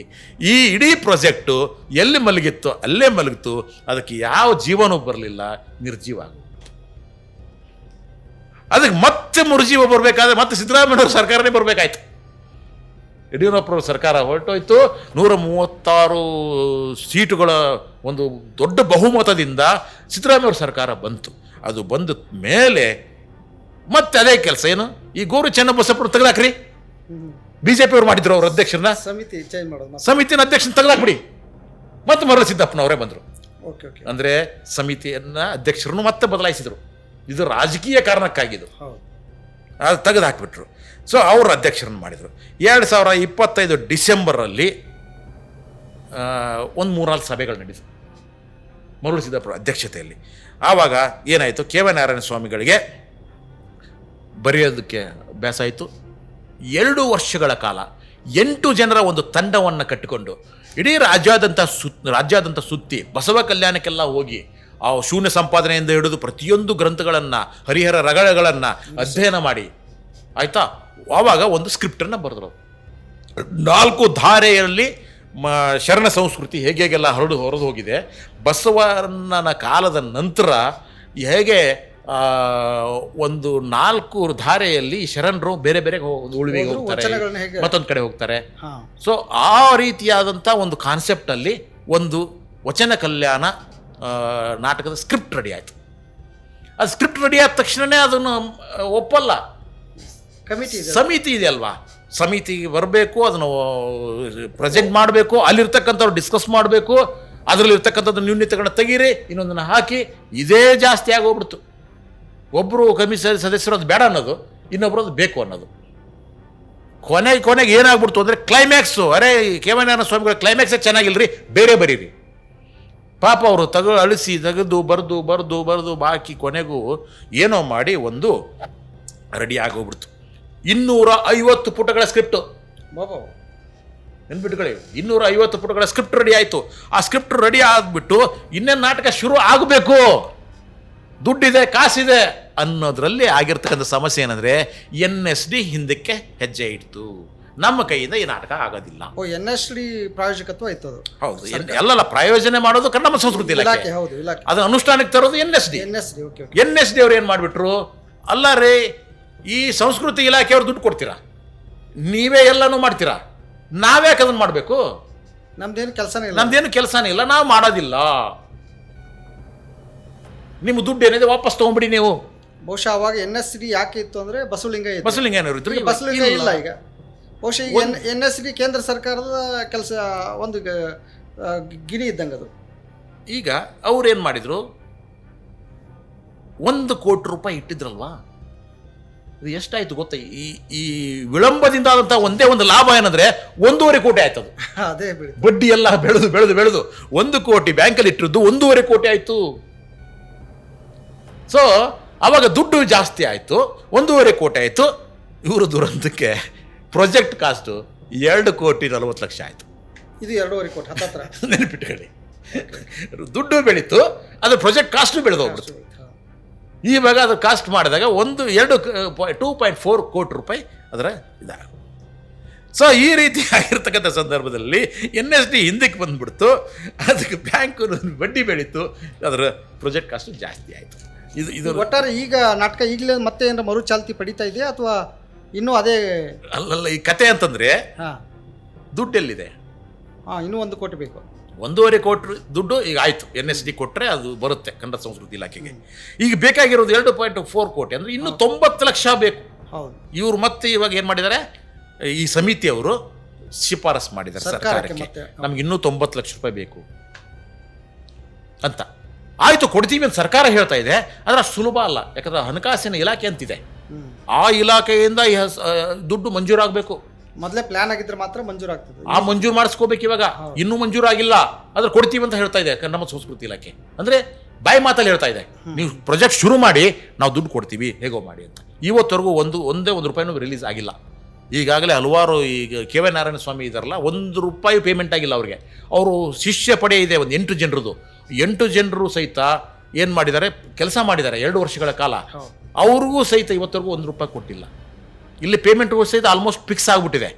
ಈ ಇಡೀ ಪ್ರಾಜೆಕ್ಟು ಎಲ್ಲಿ ಮಲಗಿತ್ತು ಅಲ್ಲೇ ಮಲಗಿತು. ಅದಕ್ಕೆ ಯಾವ ಜೀವನೂ ಬರಲಿಲ್ಲ, ನಿರ್ಜೀವ ಆಗೋದು. ಅದಕ್ಕೆ ಮತ್ತೆ ಮರುಜೀವ ಬರಬೇಕಾದ್ರೆ ಮತ್ತೆ ಸಿದ್ದರಾಮಯ್ಯವ್ರ ಸರ್ಕಾರನೇ ಬರಬೇಕಾಯ್ತು. ಯಡಿಯೂರಪ್ಪನವ್ರ ಸರ್ಕಾರ ಹೊರಟೋಯ್ತು. 136 ಸೀಟುಗಳ ಒಂದು ದೊಡ್ಡ ಬಹುಮತದಿಂದ ಸಿದ್ದರಾಮಯ್ಯವ್ರ ಸರ್ಕಾರ ಬಂತು. ಅದು ಬಂದ ಮೇಲೆ ಮತ್ತೆ ಅದೇ ಕೆಲಸ, ಏನು ಈ ಗೋರು ಚೆನ್ನಬಸಪ್ಪರು ತೆಗೆದಾಕ್ರಿ. BJP ಅವ್ರು ಮಾಡಿದ್ರು ಅವ್ರ ಅಧ್ಯಕ್ಷರನ್ನ, ಸಮಿತಿನ ಅಧ್ಯಕ್ಷನ ತೆಗೆದಾಕ್ಬಿಡಿ. ಮತ್ತೆ ಮರಳು ಸಿದ್ದಪ್ಪನವರೇ ಬಂದರು. ಅಂದರೆ ಸಮಿತಿಯನ್ನ ಅಧ್ಯಕ್ಷರನ್ನು ಮತ್ತೆ ಬದಲಾಯಿಸಿದರು. ಇದು ರಾಜಕೀಯ ಕಾರಣಕ್ಕಾಗಿದ್ದು, ಅದು ತೆಗೆದುಹಾಕ್ಬಿಟ್ರು. ಸೊ ಅವರು ಅಧ್ಯಕ್ಷರನ್ನು ಮಾಡಿದರು. 2025 ಡಿಸೆಂಬರಲ್ಲಿ ಒಂದು 3-4 ಸಭೆಗಳು ನಡೆಯಿತು ಮರಳು ಸಿದ್ದಪ್ಪರ ಅಧ್ಯಕ್ಷತೆಯಲ್ಲಿ. ಆವಾಗ ಏನಾಯಿತು, KY ನಾರಾಯಣ ಸ್ವಾಮಿಗಳಿಗೆ ಬರೆಯೋದಕ್ಕೆ ಅಭ್ಯಾಸ ಆಯಿತು. 2 ವರ್ಷಗಳ ಕಾಲ 8 ಜನರ ಒಂದು ತಂಡವನ್ನು ಕಟ್ಟಿಕೊಂಡು ಇಡೀ ರಾಜ್ಯಾದ್ಯಂತ ಸುತ್ತಿ ಬಸವ ಕಲ್ಯಾಣಕ್ಕೆಲ್ಲ ಹೋಗಿ ಆ ಶೂನ್ಯ ಸಂಪಾದನೆಯಿಂದ ಹಿಡಿದು ಪ್ರತಿಯೊಂದು ಗ್ರಂಥಗಳನ್ನು, ಹರಿಹರ ರಗಳೆಗಳನ್ನು ಅಧ್ಯಯನ ಮಾಡಿ ಆಯಿತಾ. ಆವಾಗ ಒಂದು ಸ್ಕ್ರಿಪ್ಟನ್ನು ಬರೆದ್ರು. 4 ಧಾರೆಯಲ್ಲಿ ಶರಣ ಸಂಸ್ಕೃತಿ ಹೇಗೆಲ್ಲ ಹೊರದು ಹೋಗಿದೆ, ಬಸವಣ್ಣನ ಕಾಲದ ನಂತರ ಹೇಗೆ ಒಂದು 4 ಧಾರೆಯಲ್ಲಿ ಶರಣರು ಬೇರೆ ಬೇರೆ ಉಳುವಿಗೆ ಹೋಗ್ತಾರೆ, ಮತ್ತೊಂದು ಕಡೆ ಹೋಗ್ತಾರೆ. ಸೊ ಆ ರೀತಿಯಾದಂಥ ಒಂದು ಕಾನ್ಸೆಪ್ಟಲ್ಲಿ ಒಂದು ವಚನ ಕಲ್ಯಾಣ ನಾಟಕದ ಸ್ಕ್ರಿಪ್ಟ್ ರೆಡಿ ಆಯಿತು. ಅದು ಸ್ಕ್ರಿಪ್ಟ್ ರೆಡಿ ಆದ ತಕ್ಷಣವೇ ಅದನ್ನು ಒಪ್ಪಲ್ಲ, ಸಮಿತಿ ಇದೆ ಅಲ್ವಾ, ಸಮಿತಿಗೆ ಬರಬೇಕು, ಅದನ್ನು ಪ್ರೆಸೆಂಟ್ ಮಾಡಬೇಕು, ಅಲ್ಲಿರ್ತಕ್ಕಂಥವ್ರು ಡಿಸ್ಕಸ್ ಮಾಡಬೇಕು, ಅದರಲ್ಲಿರ್ತಕ್ಕಂಥದ್ದು ನ್ಯೂನ್ಯತೆಗಳನ್ನ ತೆಗೀರಿ, ಇನ್ನೊಂದನ್ನು ಹಾಕಿ, ಇದೇ ಜಾಸ್ತಿ ಆಗೋಗ್ಬಿಡ್ತು. ಒಬ್ಬರು ಕಮಿಷನ್ ಸದಸ್ಯರು ಅದು ಬೇಡ ಅನ್ನೋದು, ಇನ್ನೊಬ್ಬರು ಅದು ಬೇಕು ಅನ್ನೋದು. ಕೊನೆಗೆ ಏನಾಗ್ಬಿಡ್ತು ಅಂದರೆ ಕ್ಲೈಮ್ಯಾಕ್ಸು, ಅರೆ KY ನಾರಾಯಣ ಸ್ವಾಮಿಗಳ ಕ್ಲೈಮ್ಯಾಕ್ಸೇ ಚೆನ್ನಾಗಿಲ್ರಿ, ಬೇರೆ ಬರೀರಿ. ಪಾಪ ಅವರು ಅಳಿಸಿ ತೆಗೆದು ಬರೆದು ಬಾಕಿ ಕೊನೆಗೂ ಏನೋ ಮಾಡಿ ಒಂದು ರೆಡಿ ಆಗೋಗ್ಬಿಡ್ತು. 250 ಪುಟಗಳ ಸ್ಕ್ರಿಪ್ಟು, ನೆನ್ಬಿಟ್ಕೊಳ್ಳಿ, 250 ಪುಟಗಳ ಸ್ಕ್ರಿಪ್ಟ್ ರೆಡಿ ಆಯಿತು. ಆ ಸ್ಕ್ರಿಪ್ಟ್ ರೆಡಿ ಆಗಿಬಿಟ್ಟು ಇನ್ನೇನು ನಾಟಕ ಶುರು ಆಗಬೇಕು, ದುಡ್ಡಿದೆ, ಕಾಸಿದೆ ಅನ್ನೋದ್ರಲ್ಲಿ ಆಗಿರ್ತಕ್ಕಂಥ ಸಮಸ್ಯೆ ಏನಂದರೆ NSD ಹಿಂದಕ್ಕೆ ಹೆಜ್ಜೆ ಇಡ್ತು. ನಮ್ಮ ಕೈಯಿಂದ ಈ ನಾಟಕ ಆಗೋದಿಲ್ಲ. NSD ಪ್ರಾಯೋಜಕತ್ವ ಇತ್ತು ಅದು. ಹೌದು, ಎಲ್ಲ ಪ್ರಾಯೋಜನೆ ಮಾಡೋದು ನಮ್ಮ ಸಂಸ್ಕೃತಿ ಇಲಾಖೆ, ಅದನ್ನ ಅನುಷ್ಠಾನಕ್ಕೆ ತರೋದು NSD. NSD ಅವ್ರು ಏನು ಮಾಡಿಬಿಟ್ರು, ಅಲ್ಲ ರೇ, ಈ ಸಂಸ್ಕೃತಿ ಇಲಾಖೆಯವ್ರು ದುಡ್ಡು ಕೊಡ್ತೀರಾ, ನೀವೇ ಎಲ್ಲನೂ ಮಾಡ್ತೀರಾ, ನಾವ್ಯಾಕೆ ಅದನ್ನು ಮಾಡಬೇಕು, ನಮ್ದೇನು ಕೆಲಸನೇ ಇಲ್ಲ, ನಾವು ಮಾಡೋದಿಲ್ಲ, ನಿಮ್ಮ ದುಡ್ಡು ಏನಿದೆ ವಾಪಸ್ ತೊಗೊಂಬಿಡಿ ನೀವು. ಬಹುಶಃ ಅವಾಗ NSD ಯಾಕೆ ಇತ್ತು ಅಂದರೆ ಬಸವಲಿಂಗ ಇದ್ರು, ಬಸವಲಿಂಗ ಇಲ್ಲ ಈಗ. ಬಹುಶಃ NSD ಕೇಂದ್ರ ಸರ್ಕಾರದ ಕೆಲಸ ಒಂದು ಗಿಣಿ ಇದ್ದಂಗೆ ಅದು. ಈಗ ಅವ್ರೇನು ಮಾಡಿದರು, 1 ಕೋಟಿ ರೂಪಾಯಿ ಇಟ್ಟಿದ್ರಲ್ವಾ, ಇದು ಎಷ್ಟಾಯ್ತು ಗೊತ್ತಾ? ಈ ವಿಳಂಬದಿಂದ ಆದಂಥ ಒಂದೇ ಒಂದು ಲಾಭ ಏನಂದ್ರೆ 1.5 ಕೋಟಿ ಆಯ್ತು. ಅದು ಅದೇ ಬಿಡಿ, ಬಡ್ಡಿ ಎಲ್ಲ ಬೆಳೆದು ಬೆಳೆದು ಬೆಳೆದು 1 ಕೋಟಿ ಬ್ಯಾಂಕಲ್ಲಿ ಇಟ್ಟಿದ್ದು 1.5 ಕೋಟಿ ಆಯ್ತು. ಸೊ ಅವಾಗ ದುಡ್ಡು ಜಾಸ್ತಿ ಆಯ್ತು, 1.5 ಕೋಟಿ ಆಯ್ತು. ಇವರು ದುರಂತಕ್ಕೆ ಪ್ರಾಜೆಕ್ಟ್ ಕಾಸ್ಟು 2,40,00,000 ಆಯ್ತು. ಇದು 2.5 ಕೋಟಿ ಹತ್ತತ್ರ. ನೆನಪಿಟ್ಕೊಳ್ಳಿ, ದುಡ್ಡು ಬೆಳೀತು, ಅದ್ರ ಪ್ರಾಜೆಕ್ಟ್ ಕಾಸ್ಟು ಬೆಳೆದೋಗ್ಬಿಡ್ತು. ಇವಾಗ ಅದು ಕಾಸ್ಟ್ ಮಾಡಿದಾಗ 2.4 ಕೋಟಿ ರೂಪಾಯಿ ಅದರ ಇದಾಗ. ಸೊ ಈ ರೀತಿ ಆಗಿರ್ತಕ್ಕಂಥ ಸಂದರ್ಭದಲ್ಲಿ NSD ಹಿಂದಕ್ಕೆ ಬಂದ್ಬಿಡ್ತು, ಅದಕ್ಕೆ ಬ್ಯಾಂಕು ಬಡ್ಡಿ ಬೆಳೀತು, ಅದರ ಪ್ರಾಜೆಕ್ಟ್ ಕಾಸ್ಟು ಜಾಸ್ತಿ ಆಯಿತು. ಇದು ಒಟ್ಟಾರೆ ಈಗ ನಾಟಕ ಈಗಲೇ ಮತ್ತೆ ಏನಾರ ಮರುಚಾಲ್ತಿ ಪಡಿತಾ ಇದೆಯಾ ಅಥವಾ ಇನ್ನೂ ಅದೇ? ಅಲ್ಲಲ್ಲ, ಈ ಕತೆ ಅಂತಂದರೆ ದುಡ್ಡೆಲ್ಲಿದೆ? ಇನ್ನೂ 1 ಕೋಟಿ ಬೇಕು. 1.5 ಕೋಟಿ ದುಡ್ಡು ಈಗ ಆಯಿತು, NSD ಕೊಟ್ಟರೆ ಅದು ಬರುತ್ತೆ ಕನ್ನಡ ಸಂಸ್ಕೃತಿ ಇಲಾಖೆಗೆ. ಈಗ ಬೇಕಾಗಿರೋದು 2.4 ಕೋಟಿ, ಅಂದರೆ ಇನ್ನೂ 90 ಲಕ್ಷ ಬೇಕು. ಇವರು ಮತ್ತೆ ಇವಾಗ ಏನು ಮಾಡಿದ್ದಾರೆ, ಈ ಸಮಿತಿಯವರು ಶಿಫಾರಸ್ ಮಾಡಿದ್ದಾರೆ ಸರ್ಕಾರಕ್ಕೆ, ನಮ್ಗೆ ಇನ್ನೂ 90 ಲಕ್ಷ ರೂಪಾಯಿ ಬೇಕು ಅಂತ. ಆಯಿತು, ಕೊಡ್ತೀವಿ ಅಂತ ಸರ್ಕಾರ ಹೇಳ್ತಾ ಇದೆ, ಆದರೆ ಅಷ್ಟು ಸುಲಭ ಅಲ್ಲ. ಯಾಕಂದ್ರೆ ಹಣಕಾಸಿನ ಇಲಾಖೆ ಅಂತಿದೆ, ಆ ಇಲಾಖೆಯಿಂದ ದುಡ್ಡು ಮಂಜೂರಾಗಬೇಕು. ಮೊದಲೇ ಪ್ಲಾನ್ ಆಗಿದ್ರೆ ಮಾತ್ರ ಮಂಜೂರಾಗ್ತದೆ. ಆ ಮಂಜೂರು ಮಾಡಿಸ್ಕೋಬೇಕು. ಇವಾಗ ಇನ್ನೂ ಮಂಜೂರಾಗಿಲ್ಲ, ಆದ್ರೆ ಕೊಡ್ತೀವಿ ಅಂತ ಹೇಳ್ತಾ ಇದೆ ನಮ್ಮ ಸಂಸ್ಕೃತಿ ಇಲಾಖೆ. ಅಂದರೆ ಬಾಯಿ ಮಾತಲ್ಲಿ ಹೇಳ್ತಾ ಇದೆ, ನೀವು ಪ್ರಾಜೆಕ್ಟ್ ಶುರು ಮಾಡಿ, ನಾವು ದುಡ್ಡು ಕೊಡ್ತೀವಿ, ಹೇಗೋ ಮಾಡಿ ಅಂತ. ಇವತ್ತವರೆಗೂ ಒಂದೇ ಒಂದು ರೂಪಾಯಿನೂ ರಿಲೀಸ್ ಆಗಿಲ್ಲ. ಈಗಾಗಲೇ ಹಲವಾರು, ಈಗ KY ನಾರಾಯಣ ಸ್ವಾಮಿ ಇದ್ದಾರಲ್ಲ, 1 ರೂಪಾಯಿ ಪೇಮೆಂಟ್ ಆಗಿಲ್ಲ ಅವ್ರಿಗೆ. ಅವರು ಶಿಷ್ಯ ಪಡೆ ಇದೆ ಒಂದು 8 ಜನರದು. 8 ಜನರು ಸಹಿತ ಏನು ಮಾಡಿದ್ದಾರೆ, ಕೆಲಸ ಮಾಡಿದ್ದಾರೆ 2 ವರ್ಷಗಳ ಕಾಲ. ಅವ್ರಿಗೂ ಸಹಿತ ಇವತ್ತರೆಗೂ 1 ರೂಪಾಯಿ ಕೊಟ್ಟಿಲ್ಲ. ಇಲ್ಲಿ ಪೇಮೆಂಟ್ಗೂ ಸಹಿತ ಆಲ್ಮೋಸ್ಟ್ ಫಿಕ್ಸ್ ಆಗಿಬಿಟ್ಟಿದೆ.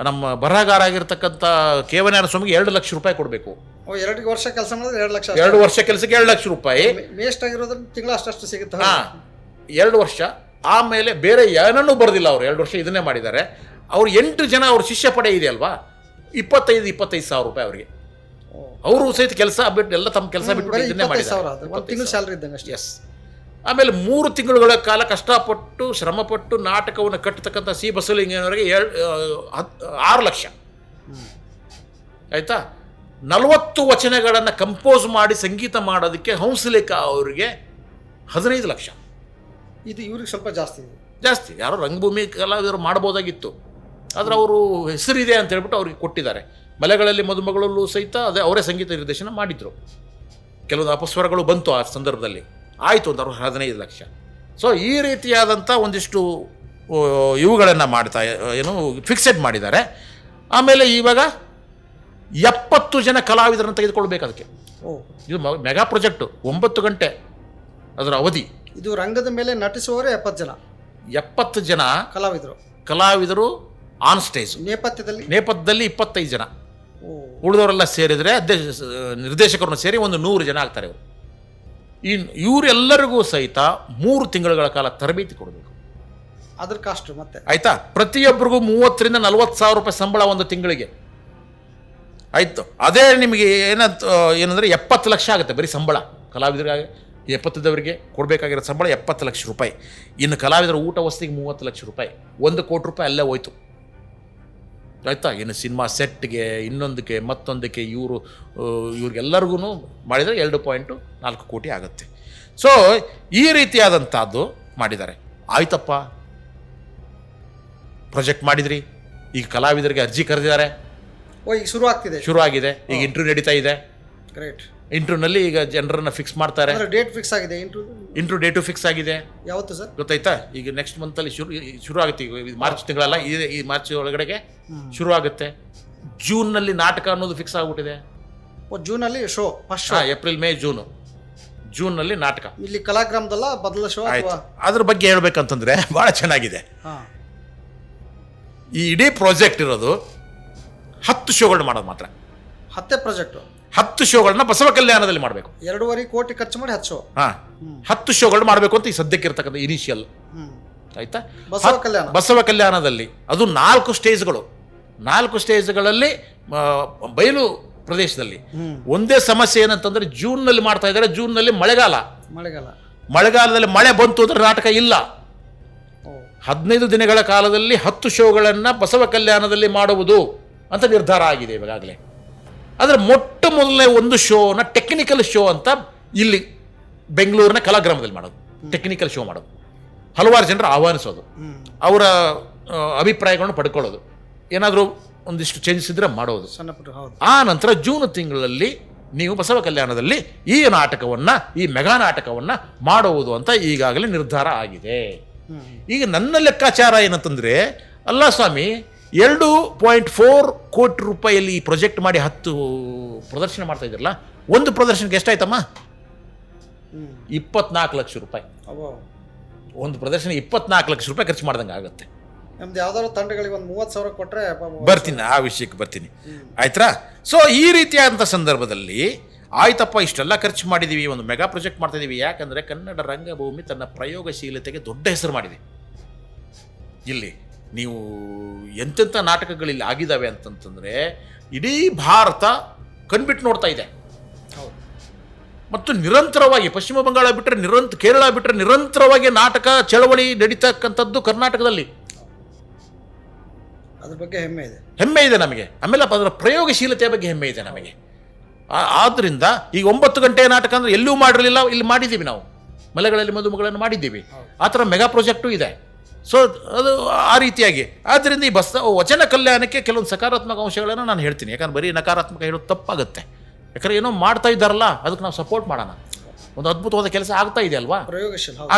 ನಮ್ಮ ಬರಹಗಾರ ಆಗಿರ್ತಕ್ಕಂಥ KY ನಾರಾಯಣ ಸ್ವಾಮಿಗೆ 2 ಲಕ್ಷ ರೂಪಾಯಿ ಕೊಡಬೇಕು. 2 ವರ್ಷ ಕೆಲಸ ಮಾಡಿದ್ರೆ 2 ಲಕ್ಷ. 2 ವರ್ಷ ಕೆಲಸಕ್ಕೆ 2 ಲಕ್ಷ ರೂಪಾಯಿ ವೇಸ್ಟ್ ಆಗಿರೋದ್ರಿಂದ ತಿಂಗಳ ಅಷ್ಟು ಸಿಗುತ್ತೆ. 2 ವರ್ಷ ಆಮೇಲೆ ಬೇರೆ ಏನನ್ನೂ ಬರೋದಿಲ್ಲ. ಅವರು 2 ವರ್ಷ ಇದನ್ನೇ ಮಾಡಿದ್ದಾರೆ. ಅವ್ರು 8 ಜನ ಅವ್ರ ಶಿಷ್ಯ ಪಡೆ ಇದೆ ಅಲ್ವಾ, 25 ಸಾವಿರ ರೂಪಾಯಿ ಅವರಿಗೆ. ಅವರು ಸಹಿತ ಕೆಲಸ ಬಿಟ್ಟು ಎಲ್ಲ ತಮ್ಮ ಕೆಲಸ ಬಿಟ್ಟು ಇದನ್ನೇ ಮಾಡಿದ್ದಾರೆ. ಎಸ್. ಆಮೇಲೆ 3 ತಿಂಗಳುಗಳ ಕಾಲ ಕಷ್ಟಪಟ್ಟು ಶ್ರಮಪಟ್ಟು ನಾಟಕವನ್ನು ಕಟ್ಟತಕ್ಕಂಥ ಸಿ ಬಸವಲಿಂಗಯ್ಯನವರಿಗೆ 6 ಲಕ್ಷ ಆಯ್ತಾ. 40 ವಚನಗಳನ್ನು ಕಂಪೋಸ್ ಮಾಡಿ ಸಂಗೀತ ಮಾಡೋದಕ್ಕೆ ಹಂಸಲೇಖ ಅವರಿಗೆ 15 ಲಕ್ಷ. ಇದು ಇವ್ರಿಗೆ ಸ್ವಲ್ಪ ಜಾಸ್ತಿ. ಯಾರೋ ರಂಗಭೂಮಿ ಕಲಾವಿದರು ಮಾಡ್ಬೋದಾಗಿತ್ತು, ಆದರೆ ಅವರು ಹೆಸರಿದೆ ಅಂತ ಹೇಳ್ಬಿಟ್ಟು ಅವ್ರಿಗೆ ಕೊಟ್ಟಿದ್ದಾರೆ. ಮಲೆಗಳಲ್ಲಿ ಮದುಮಗಳಲ್ಲೂ ಸಹಿತ ಅದೇ ಅವರೇ ಸಂಗೀತ ನಿರ್ದೇಶನ ಮಾಡಿದರು. ಕೆಲವೊಂದು ಅಪಸ್ವರಗಳು ಬಂತು ಆ ಸಂದರ್ಭದಲ್ಲಿ, ಆಯಿತು ಅಂತ ಅವ್ರು 15 ಲಕ್ಷ. ಸೊ ಈ ರೀತಿಯಾದಂಥ ಒಂದಿಷ್ಟು ಇವುಗಳನ್ನು ಮಾಡ್ತಾ ಫಿಕ್ಸೆಡ್ ಮಾಡಿದ್ದಾರೆ. ಆಮೇಲೆ ಇವಾಗ 70 ಜನ ಕಲಾವಿದರನ್ನು ತೆಗೆದುಕೊಳ್ಬೇಕು ಅದಕ್ಕೆ. ಇದು ಮೆಗಾ ಪ್ರಾಜೆಕ್ಟು, 9 ಗಂಟೆ ಅದರ ಅವಧಿ. ಇದು ರಂಗದ ಮೇಲೆ ನಟಿಸುವವರು 70 ಜನ ಕಲಾವಿದರು ಆನ್ ಸ್ಟೇಜ್. ನೇಪಥ್ಯದಲ್ಲಿ 25 ಜನ. ಉಳಿದವರೆಲ್ಲ ಸೇರಿದರೆ ನಿರ್ದೇಶಕರನ್ನು ಸೇರಿ ಒಂದು 100 ಜನ ಆಗ್ತಾರೆ ಇವರು. ಇವರೆಲ್ಲರಿಗೂ ಸಹಿತ 3 ತಿಂಗಳುಗಳ ಕಾಲ ತರಬೇತಿ ಕೊಡಬೇಕು. ಅದ್ರ ಕಾಸ್ಟ್ ಮತ್ತೆ ಆಯ್ತಾ. ಪ್ರತಿಯೊಬ್ಬರಿಗೂ 30 ರಿಂದ 40 ಸಾವಿರ ರೂಪಾಯಿ ಸಂಬಳ ಒಂದು ತಿಂಗಳಿಗೆ ಆಯ್ತು. ಅದೇ ನಿಮಗೆ ಏನಂದ್ರೆ 70 ಲಕ್ಷ ಆಗುತ್ತೆ ಬರೀ ಸಂಬಳ ಕಲಾವಿದರಿಗೆ. ನೇಪಥ್ಯದವರಿಗೆ ಕೊಡಬೇಕಾಗಿರೋ ಸಂಬಳ 70 ಲಕ್ಷ ರೂಪಾಯಿ. ಇನ್ನು ಕಲಾವಿದರ ಊಟ ವಸತಿಗೆ 30 ಲಕ್ಷ ರೂಪಾಯಿ. 1 ಕೋಟಿ ರೂಪಾಯಿ ಅಲ್ಲೇ ಹೋಯ್ತು ಆಯ್ತಾ. ಇನ್ನು ಸಿನಿಮಾ ಸೆಟ್ಗೆ, ಇನ್ನೊಂದಕ್ಕೆ, ಮತ್ತೊಂದಕ್ಕೆ ಇವ್ರಿಗೆಲ್ಲರಿಗೂ ಮಾಡಿದರೆ 2.4 ಕೋಟಿ ಆಗುತ್ತೆ. ಸೊ ಈ ರೀತಿಯಾದಂಥದ್ದು ಮಾಡಿದ್ದಾರೆ. ಆಯ್ತಪ್ಪ, ಪ್ರಾಜೆಕ್ಟ್ ಮಾಡಿದ್ರಿ, ಈಗ ಕಲಾವಿದರಿಗೆ ಅರ್ಜಿ ಕರೆದಿದ್ದಾರೆ, ಈಗ ಶುರು ಆಗಿದೆ. ಈಗ ಇಂಟರ್ವ್ಯೂ ನಡೀತಾ ಇದೆ. ಗ್ರೇಟ್. ಇಂಟರ್ವ್ಯೂನಲ್ಲಿ ಈಗ ಜನರನ್ನ ಫಿಕ್ಸ್ ಮಾಡ್ತಾರೆ. ಡೇಟ್ ಫಿಕ್ಸ್ ಆಗಿದೆ. ಇಂಟರ್ವ್ಯೂ ಡೇಟು ಫಿಕ್ಸ್ ಆಗಿದೆ. ಯಾವತ್ತು ಸರ್ ಗೊತ್ತಾಯ್ತಾ? ಈಗ ನೆಕ್ಸ್ಟ್ ಮಂತಲ್ಲಿ ಶುರು ಆಗುತ್ತೆ. ಈಗ ಮಾರ್ಚ್ ತಿಂಗಳಲ್ಲ, ಈ ಮಾರ್ಚ್ ಒಳಗಡೆಗೆ ಶುರು ಆಗುತ್ತೆ. ಜೂನ್ನಲ್ಲಿ ನಾಟಕ ಅನ್ನೋದು ಫಿಕ್ಸ್ ಆಗಿಬಿಟ್ಟಿದೆ. ಜೂನಲ್ಲಿ ಶೋ ಫಸ್ಟ್. ಏಪ್ರಿಲ್, ಮೇ, ಜೂನ್ನಲ್ಲಿ ನಾಟಕ. ಇಲ್ಲಿ ಕಲಾಗ್ರಾಮದಲ್ಲ ಬದಲ ಶೋ. ಅದ್ರ ಬಗ್ಗೆ ಹೇಳ್ಬೇಕಂತಂದ್ರೆ ಬಹಳ ಚೆನ್ನಾಗಿದೆ. ಈ ಇಡೀ ಪ್ರಾಜೆಕ್ಟ್ ಇರೋದು 10 ಶೋಗಳನ್ನ ಮಾಡೋದು ಮಾತ್ರ. 10 ಶೋಗಳನ್ನ ಬಸವ ಕಲ್ಯಾಣದಲ್ಲಿ ಮಾಡಬೇಕು. 2.5 ಕೋಟಿ ಖರ್ಚು ಮಾಡಿ 10 ಶೋ. 10 ಶೋಗಳು ಮಾಡಬೇಕು ಅಂತ ಈ ಸದ್ಯಕ್ಕೆ ಇರ್ತಕ್ಕಂಥ ಇನಿಷಿಯಲ್. ಆಯ್ತಾ. ಬಸವ ಕಲ್ಯಾಣದಲ್ಲಿ ಅದು 4 ಸ್ಟೇಜ್ಗಳು. 4 ಸ್ಟೇಜ್ಗಳಲ್ಲಿ ಬಯಲು ಪ್ರದೇಶದಲ್ಲಿ. ಒಂದೇ ಸಮಸ್ಯೆ ಏನಂತಂದ್ರೆ ಜೂನ್ನಲ್ಲಿ ಮಾಡ್ತಾ ಇದ್ದಾರೆ. ಜೂನ್ನಲ್ಲಿ ಮಳೆಗಾಲದಲ್ಲಿ ಮಳೆ ಬಂತು ಅಂದ್ರೆ ನಾಟಕ ಇಲ್ಲ. 15 ದಿನಗಳ ಕಾಲದಲ್ಲಿ 10 ಶೋಗಳನ್ನು ಬಸವ ಕಲ್ಯಾಣದಲ್ಲಿ ಮಾಡುವುದು ಅಂತ ನಿರ್ಧಾರ ಆಗಿದೆ ಇವಾಗಲೇ. ಆದರೆ ಮೊಟ್ಟ ಮೊದಲನೇ ಒಂದು ಶೋನ ಟೆಕ್ನಿಕಲ್ ಶೋ ಅಂತ ಇಲ್ಲಿ ಬೆಂಗಳೂರಿನ ಕಲಾಗ್ರಾಮದಲ್ಲಿ ಮಾಡೋದು, ಟೆಕ್ನಿಕಲ್ ಶೋ ಮಾಡೋದು, ಹಲವಾರು ಜನರು ಆಹ್ವಾನಿಸೋದು, ಅವರ ಅಭಿಪ್ರಾಯಗಳನ್ನು ಪಡ್ಕೊಳ್ಳೋದು, ಏನಾದರೂ ಒಂದಿಷ್ಟು ಚೇಂಜಸ್ ಇದ್ರೆ ಮಾಡೋದು. ಸಣ್ಣ ಪುಟ್ಟ, ಹೌದು. ಆ ನಂತರ ಜೂನ್ ತಿಂಗಳಲ್ಲಿ ನೀವು ಬಸವ ಕಲ್ಯಾಣದಲ್ಲಿ ಈ ನಾಟಕವನ್ನು, ಈ ಮೆಗಾ ನಾಟಕವನ್ನು ಮಾಡುವುದು ಅಂತ ಈಗಾಗಲೇ ನಿರ್ಧಾರ ಆಗಿದೆ. ಈಗ ನನ್ನ ಲೆಕ್ಕಾಚಾರ ಏನಂತಂದರೆ, ಅಲ್ಲ ಸ್ವಾಮಿ, 2.4 ಕೋಟಿ ರೂಪಾಯಿಯಲ್ಲಿ ಈ ಪ್ರಾಜೆಕ್ಟ್ ಮಾಡಿ 10 ಪ್ರದರ್ಶನ ಮಾಡ್ತಾ ಇದ್ರಲ್ಲ, ಒಂದು ಪ್ರದರ್ಶನಕ್ಕೆ ಎಷ್ಟಾಯ್ತಮ್ಮ? 24 ಲಕ್ಷ ರೂಪಾಯಿ. ಒಂದು ಪ್ರದರ್ಶನ 24 ಲಕ್ಷ ರೂಪಾಯಿ ಖರ್ಚು ಮಾಡ್ದಂಗೆ ಆಗುತ್ತೆ. ನಮ್ದು ಯಾವ್ದಾದ್ರು ತಂಡಗಳಿಗೆ ಒಂದು 30,000 ಕೊಟ್ಟರೆ ಬರ್ತೀನಿ, ಆ ವಿಷಯಕ್ಕೆ ಬರ್ತೀನಿ, ಆಯ್ತಾ? ಸೊ ಈ ರೀತಿಯಾದಂಥ ಸಂದರ್ಭದಲ್ಲಿ ಆಯ್ತಪ್ಪ, ಇಷ್ಟೆಲ್ಲ ಖರ್ಚು ಮಾಡಿದ್ದೀವಿ, ಒಂದು ಮೆಗಾ ಪ್ರಾಜೆಕ್ಟ್ ಮಾಡ್ತಾ ಇದ್ದೀವಿ. ಯಾಕಂದರೆ ಕನ್ನಡ ರಂಗಭೂಮಿ ತನ್ನ ಪ್ರಯೋಗಶೀಲತೆಗೆ ದೊಡ್ಡ ಹೆಸರು ಮಾಡಿದೆ. ಇಲ್ಲಿ ನೀವು ಎಂತೆಂಥ ನಾಟಕಗಳಿಲ್ಲಿ ಆಗಿದ್ದಾವೆ ಅಂತಂತಂದರೆ ಇಡೀ ಭಾರತ ಕಣ್ಬಿಟ್ಟು ನೋಡ್ತಾ ಇದೆ. ಮತ್ತು ನಿರಂತರವಾಗಿ ಪಶ್ಚಿಮ ಬಂಗಾಳ ಬಿಟ್ಟರೆ ಕೇರಳ ಬಿಟ್ಟರೆ ನಿರಂತರವಾಗಿ ನಾಟಕ ಚಳವಳಿ ನಡೀತಕ್ಕಂಥದ್ದು ಕರ್ನಾಟಕದಲ್ಲಿ. ಅದ್ರ ಬಗ್ಗೆ ಹೆಮ್ಮೆ ಇದೆ ನಮಗೆ. ಆಮೇಲೆ ಅದರ ಪ್ರಯೋಗಶೀಲತೆಯ ಬಗ್ಗೆ ಹೆಮ್ಮೆ ಇದೆ ನಮಗೆ. ಆದ್ದರಿಂದ ಈಗ 9 ಗಂಟೆ ನಾಟಕ ಅಂದರೆ ಎಲ್ಲೂ ಮಾಡಿರಲಿಲ್ಲ, ಇಲ್ಲಿ ಮಾಡಿದ್ದೀವಿ ನಾವು. ಮಲೆಗಳಲ್ಲಿ ಮದುಮಗಳನ್ನು ಮಾಡಿದ್ದೀವಿ. ಆ ಥರ ಮೆಗಾ ಪ್ರಾಜೆಕ್ಟು ಇದೆ. ಸೊ ಅದು ಆ ರೀತಿಯಾಗಿ. ಆದ್ದರಿಂದ ಈ ವಚನ ಕಲ್ಯಾಣಕ್ಕೆ ಕೆಲವೊಂದು ಸಕಾರಾತ್ಮಕ ಅಂಶಗಳನ್ನು ನಾನು ಹೇಳ್ತೀನಿ. ಯಾಕಂದ್ರೆ ಬರೀ ನಕಾರಾತ್ಮಕ ಹೇಳೋದು ತಪ್ಪಾಗುತ್ತೆ. ಯಾಕಂದರೆ ಏನೋ ಮಾಡ್ತಾ ಇದ್ದಾರಲ್ಲ, ಅದಕ್ಕೆ ನಾವು ಸಪೋರ್ಟ್ ಮಾಡೋಣ. ಒಂದು ಅದ್ಭುತವಾದ ಕೆಲಸ ಆಗ್ತಾ ಇದೆ ಅಲ್ವಾ,